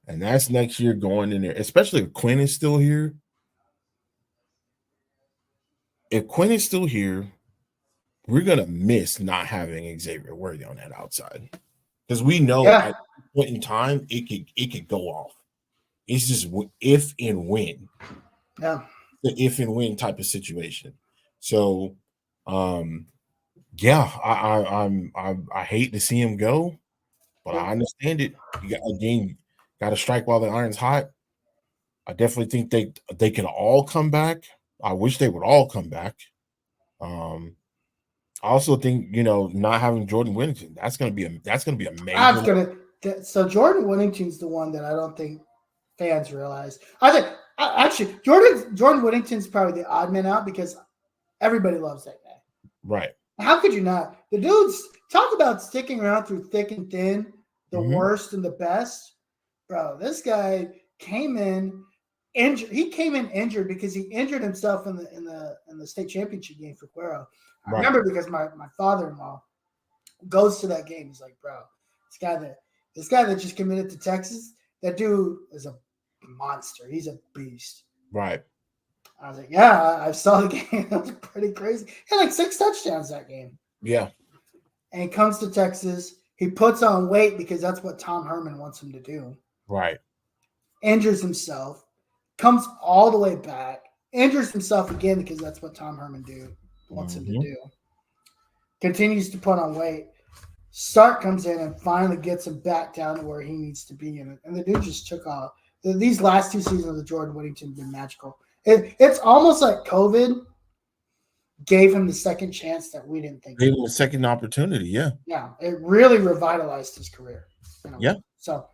and that's next year going in there, especially if Quinn is still here. If Quinn is still here, we're gonna miss not having Xavier Worthy on that outside, because we know at a point in time it could go off. It's just if and when. Yeah. The if and when type of situation. So, yeah, I hate to see him go, but I understand it. You got to strike while the iron's hot. I definitely think they can all come back. I wish they would all come back. I also think, you know, not having Jordan Whittington, that's gonna be a major. So Jordan Whittington's the one that I don't think fans realize. I think actually Jordan Whittington's probably the odd man out because everybody loves that guy. Right. How could you not? The dude's talk about sticking around through thick and thin, the worst and the best. Bro, this guy came in injured. He came in injured because he injured himself in the state championship game for Cuero. I remember because my father-in-law goes to that game. He's like, bro, this guy that just committed to Texas, that dude is a monster. He's a beast. Right. I was like, yeah, I saw the game. That was pretty crazy. He had like 6 touchdowns that game. Yeah. And he comes to Texas. He puts on weight because that's what Tom Herman wants him to do. Right. Injures himself. Comes all the way back. Injures himself again because that's what Tom Herman wants him to do. Continues to put on weight. Sark comes in and finally gets him back down to where he needs to be. And the dude just took off. These last 2 seasons of Jordan Whittington have been magical. It's almost like COVID gave him the second chance that we didn't think. Gave him a second opportunity, yeah. Yeah, it really revitalized his career. Yeah. So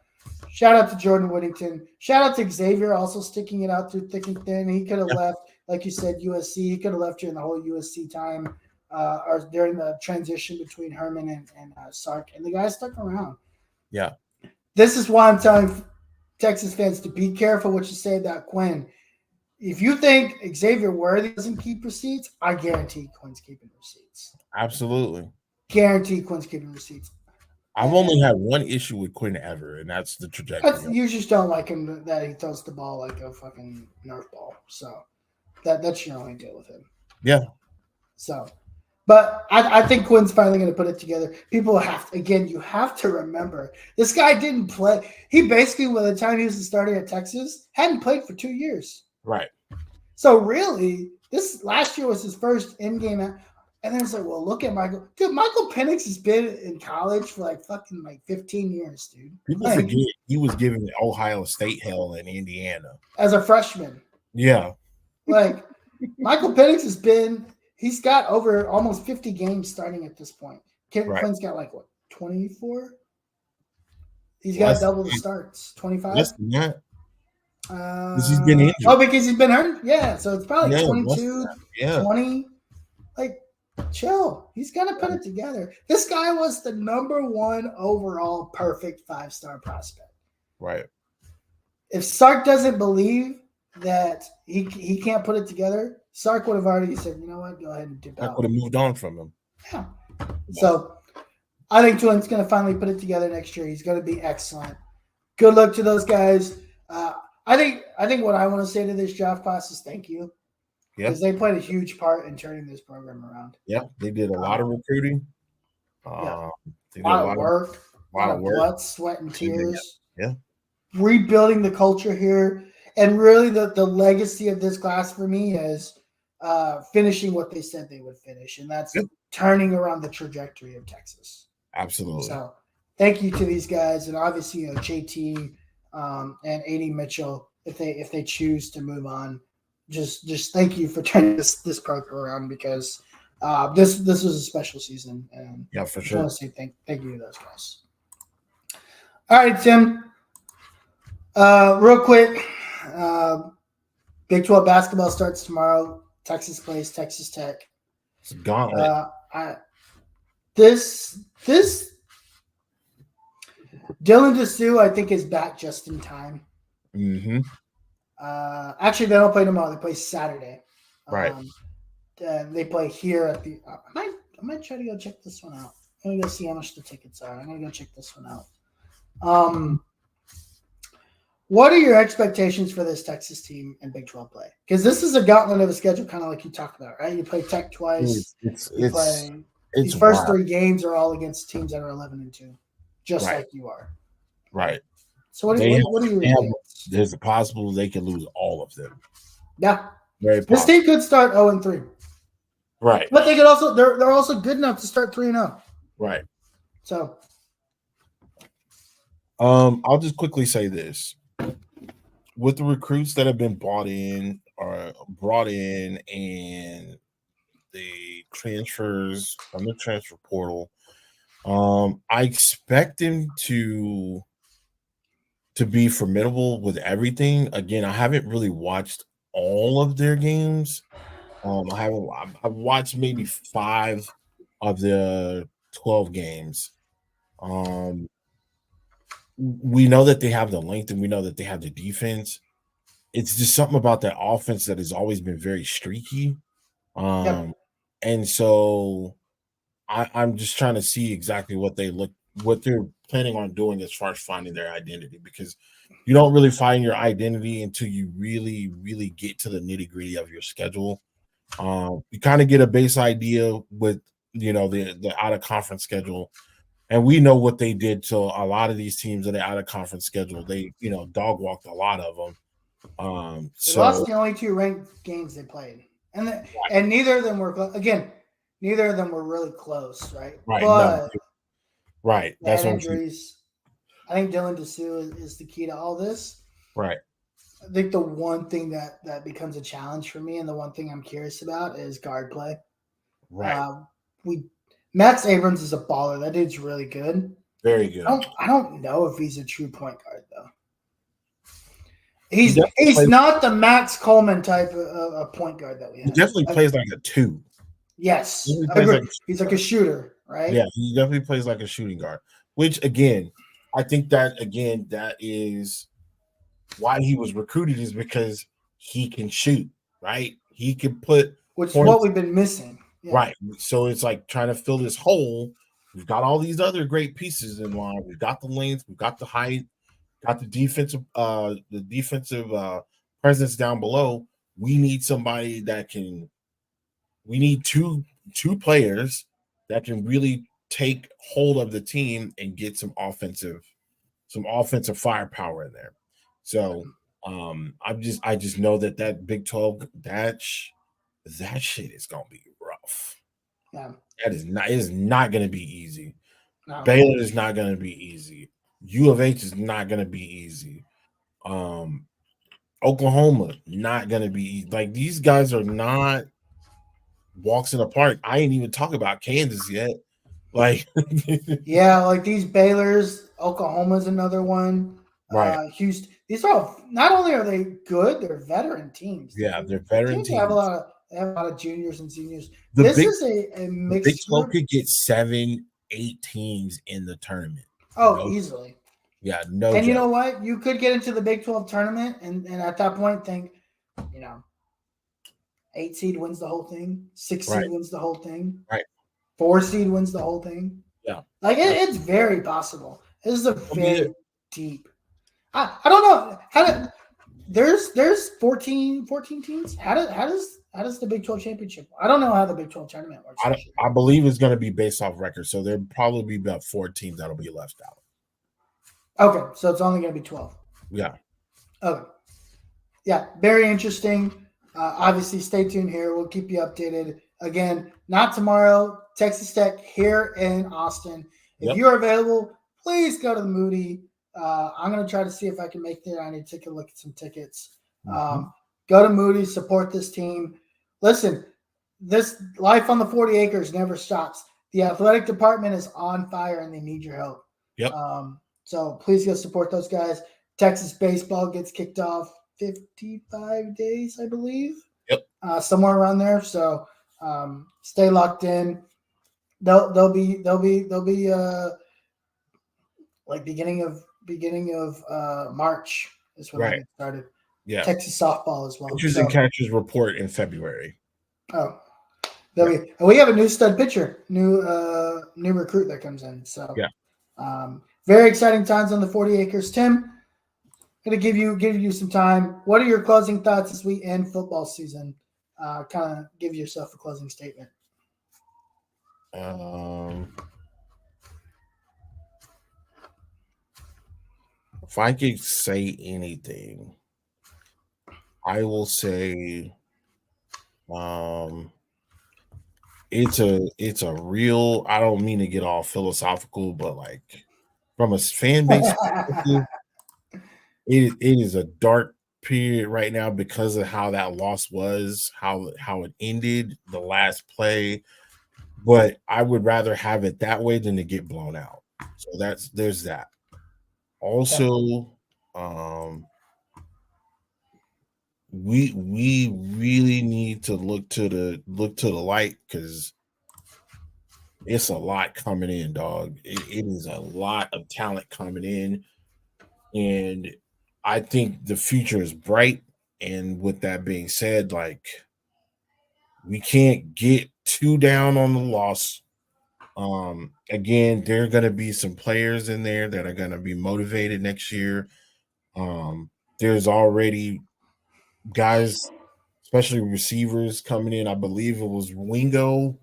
shout out to Jordan Whittington. Shout out to Xavier also sticking it out through thick and thin. He could have left, like you said, USC. He could have left during the whole USC time or during the transition between Herman and Sark. And the guy stuck around. Yeah. This is why I'm telling Texas fans to be careful what you say about Quinn. If you think Xavier Worthy doesn't keep receipts, I guarantee Quinn's keeping receipts. Absolutely. Guarantee Quinn's keeping receipts. I've only had one issue with Quinn ever, and that's the trajectory. You just don't like him that he throws the ball like a fucking Nerf ball. So that's your only deal with him. Yeah. So, but I think Quinn's finally going to put it together. People you have to remember, this guy didn't play. He basically, by the time he was starting at Texas, hadn't played for 2 years. Right. So really, this last year was his first in-game. And then it's like, well, look at Michael. Dude, Michael Penix has been in college for like 15 years, dude. People forget he was giving Ohio State hell in Indiana. As a freshman. Yeah. Like, Michael Penix he's got over almost 50 games starting at this point. Quinn's got like, what, 24? He's got double the starts. 25? Less than that. Because he's been injured. Oh, because he's been hurt? Yeah, so it's probably 22, 20. Like, chill. He's going to put it together. This guy was the number 1 overall perfect 5-star prospect. Right. If Sark doesn't believe that he can't put it together, Sark would have already said, you know what, go ahead and dip I out. could have moved on from him. Yeah. So I think Twinn's going to finally put it together next year. He's going to be excellent. Good luck to those guys. I think what I want to say to this draft class is thank you. Yeah. Because they played a huge part in turning this program around. Yeah, they did a lot of recruiting. Yeah. They A did lot of work, a lot of work. blood, sweat, and tears. Yeah. Rebuilding the culture here. And really the legacy of this class for me is finishing what they said they would finish. And that's turning around the trajectory of Texas. Absolutely. So thank you to these guys. And obviously, JT and A.D. Mitchell, if they choose to move on, just thank you for turning this program around because this was a special season. And yeah, for I sure. want to say thank you to those guys. All right, Tim. Real quick, Big 12 basketball starts tomorrow. Texas plays Texas Tech. It's a gauntlet. This Dylan DeSue, I think, is back just in time. Mm-hmm. Actually, they don't play tomorrow. They play Saturday. Right. They play here at the. I might try to go check this one out. I'm gonna go see how much the tickets are. I'm gonna go check this one out. What are your expectations for this Texas team in Big 12 play? Because this is a gauntlet of a schedule, kind of like you talked about, right? You play Tech twice. These first wild. 3 games are all against teams that are 11-2, just Right. like you are. Right. So what are you? There's a possible they could lose all of them. Yeah. Very This possible. team could start 0-3. Right. But they could also they're also good enough to start 3-0. Right. So I'll just quickly say this. With the recruits that have been brought in and the transfers from the transfer portal, I expect them to be formidable with everything. Again, I haven't really watched all of their games. I've watched maybe 5 of the 12 games. We know that they have the length and we know that they have the defense. It's just something about that offense that has always been very streaky. And so I'm just trying to see exactly what they're planning on doing as far as finding their identity, because you don't really find your identity until you really, really get to the nitty-gritty of your schedule. You kind of get a base idea with the out-of-conference schedule. And we know what they did to a lot of these teams in the out-of-conference schedule. They, dog walked a lot of them. They lost the only 2 ranked games they played, and neither of them were really close, right? Right. But right. That's what injuries. I think Dylan DeSue is the key to all this. Right. I think the one thing that becomes a challenge for me, and the one thing I'm curious about, is guard play. Right. Max Abrams is a baller. That dude's really good. Very good. I don't know if he's a true point guard though. He's not the Max Coleman type of point guard that we have. He definitely plays like a 2. Yes. He's like a shooter, right? Yeah, he definitely plays like a shooting guard, which again, I think that is why he was recruited, is because he can shoot, right? He can put which is what we've been missing. Yeah. Right. So it's like trying to fill this hole. We've got all these other great pieces in line. We've got the length, we've got the height, got the defensive presence down below. We need somebody we need two players that can really take hold of the team and get some offensive firepower in there. So I just know that Big 12 that shit is gonna be rough. Yeah. It is not gonna be easy. No. Baylor is not gonna be easy. U of H is not gonna be easy. Oklahoma not gonna be easy. Like, these guys are not walks in the park. I ain't even talk about Kansas yet. Like yeah, like these Baylor's, Oklahoma's another one. Right. Houston. These are all, not only are they good, they're veteran teams. Yeah, they're veteran teams. They have a lot of juniors and seniors. The this is a mixed. Big 12 could get 7-8 teams in the tournament. Easily. Yeah, no. And you know what? You could get into the Big 12 tournament and at that point think, you know, 8 seed wins the whole thing, 6 Right. seed wins the whole thing, Right. 4 seed wins the whole thing. Yeah. Like it's very possible. This is a very it. deep. I don't know how to. There's 14 teams. How does the Big 12 championship? I don't know how the Big 12 tournament works. I believe it's going to be based off record, so there'll probably be about 4 teams that'll be left out. Okay, so it's only going to be 12. Yeah. Okay. Yeah, very interesting. Obviously, stay tuned here. We'll keep you updated. Again, not tomorrow. Texas Tech here in Austin. If you are available, please go to the Moody. I'm going to try to see if I can make it. I need to take a look at some tickets. Go to Moody, support this team. Listen, this life on the 40 acres never stops. The athletic department is on fire and they need your help. Yep. So please go support those guys. Texas baseball gets kicked off 55 days, I believe. Yep. Somewhere around there. So stay locked in. They'll be like beginning of March is when they get started. Yeah. Texas softball as well. Pitchers and catchers report in February. Oh. We have a new stud pitcher, new recruit that comes in. So very exciting times on the 40 acres. Tim, going to give you some time. What are your closing thoughts as we end football season? Kind of give yourself a closing statement. If I could say anything, I will say it's a real, I don't mean to get all philosophical, but like from a fan base perspective, it is a dark period right now because of how that loss was, how it ended, the last play. But I would rather have it that way than to get blown out. So there's that. Also, we really need to look to the light because it's a lot coming in, dog. It is a lot of talent coming in, and I think the future is bright. And with that being said, like we can't get too down on the loss. Again, there are going to be some players in there that are going to be motivated next year. There's already guys, especially receivers, coming in. I believe it was Wingo.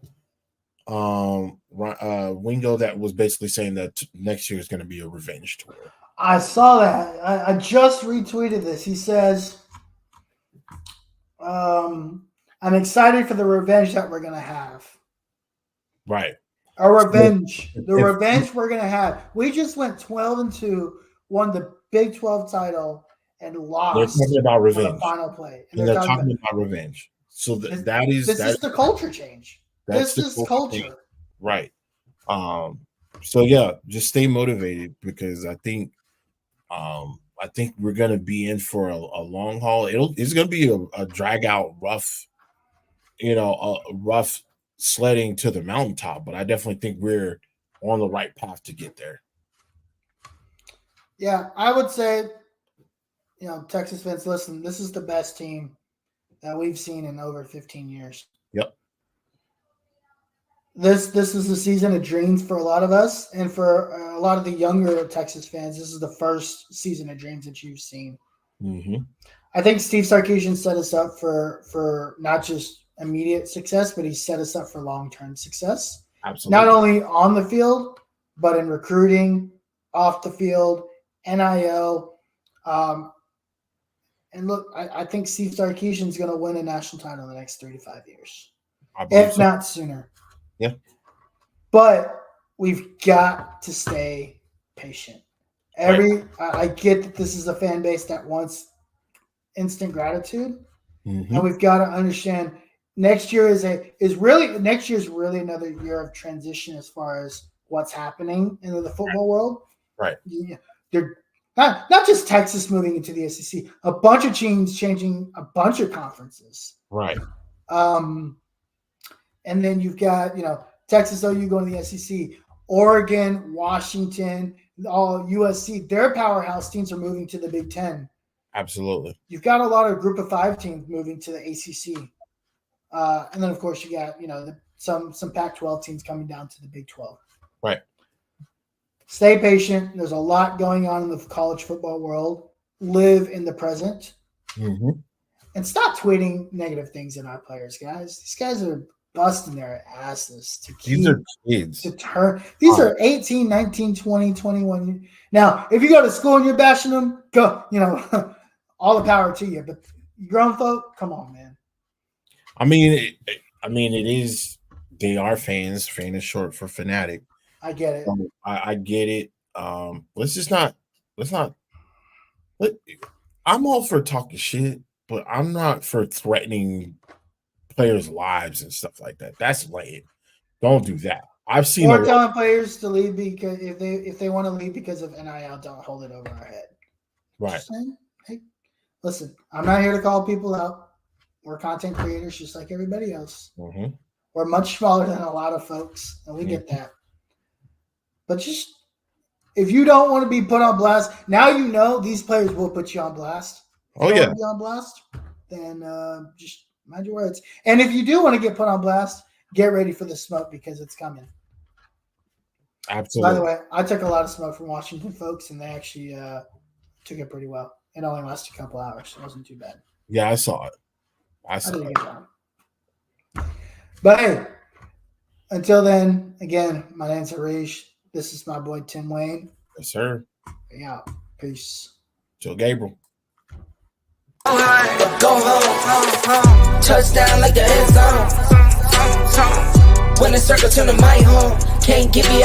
Wingo that was basically saying that next year is going to be a revenge tour. I saw that. I just retweeted this. He says, I'm excited for the revenge that we're going to have. Right. Our revenge. The revenge we're going to have. We just went 12-2, won the Big 12 title, and lost. They're talking about revenge. On the final play. And they're talking about revenge. So this is the culture change. This is culture. Change. Right. So yeah, just stay motivated because I think we're gonna be in for a long haul. It's gonna be a drag out, rough, rough sledding to the mountaintop. But I definitely think we're on the right path to get there. Yeah, I would say, Texas fans, listen, this is the best team that we've seen in over 15 years. Yep. This is the season of dreams for a lot of us, and for a lot of the younger Texas fans, this is the first season of dreams that you've seen. Mm-hmm. I think Steve Sarkisian set us up for not just immediate success, but he set us up for long-term success. Absolutely. Not only on the field, but in recruiting, off the field, NIL. And look, I think Steve Sarkisian is going to win a national title in the next 3 to 5 years, if not sooner. Yeah. But we've got to stay patient. I get that this is a fan base that wants instant gratitude, mm-hmm. and we've got to understand next year is really another year of transition as far as what's happening in the football world. Right. They're not just Texas moving into the SEC, a bunch of teams changing a bunch of conferences. Right. And then you've got, Texas OU going to the SEC, Oregon, Washington, all USC. Their powerhouse teams are moving to the Big Ten. Absolutely. You've got a lot of Group of 5 teams moving to the ACC, and then of course you got some Pac-12 teams coming down to the Big 12. Right. Stay patient. There's a lot going on in the college football world. Live in the present, and stop tweeting negative things at our players, guys. These guys are busting their asses to keep. These are kids. To turn. These are 18, 19, 20, 21. Now, if you go to school and you're bashing them, go. All the power to you. But grown folk, come on, man. I mean, it is. They are fans. Fan is short for fanatic. I get it. I get it. Let's not. I'm all for talking shit, but I'm not for threatening players' lives and stuff like that. That's lame. Don't do that. I've seen. Or telling players to leave because if they want to leave because of NIL, don't hold it over our head. Right. Just saying, hey, listen, I'm not here to call people out. We're content creators just like everybody else. We're much smaller than a lot of folks, and we get that. But just if you don't want to be put on blast, now these players will put you on blast. If you don't want to be on blast, then just mind your words. And if you do want to get put on blast, get ready for the smoke because it's coming. Absolutely. By the way, I took a lot of smoke from Washington folks, and they actually took it pretty well. It only lasted a couple hours. It wasn't too bad. Yeah, I saw it. I did a good job. But hey, until then, again, my name's Harish. This is my boy Tim Wayne. Yes, sir. Yeah. Peace. Joe Gabriel. Go home. Touchdown like the end zone. When the circle turn to my home. Can't give me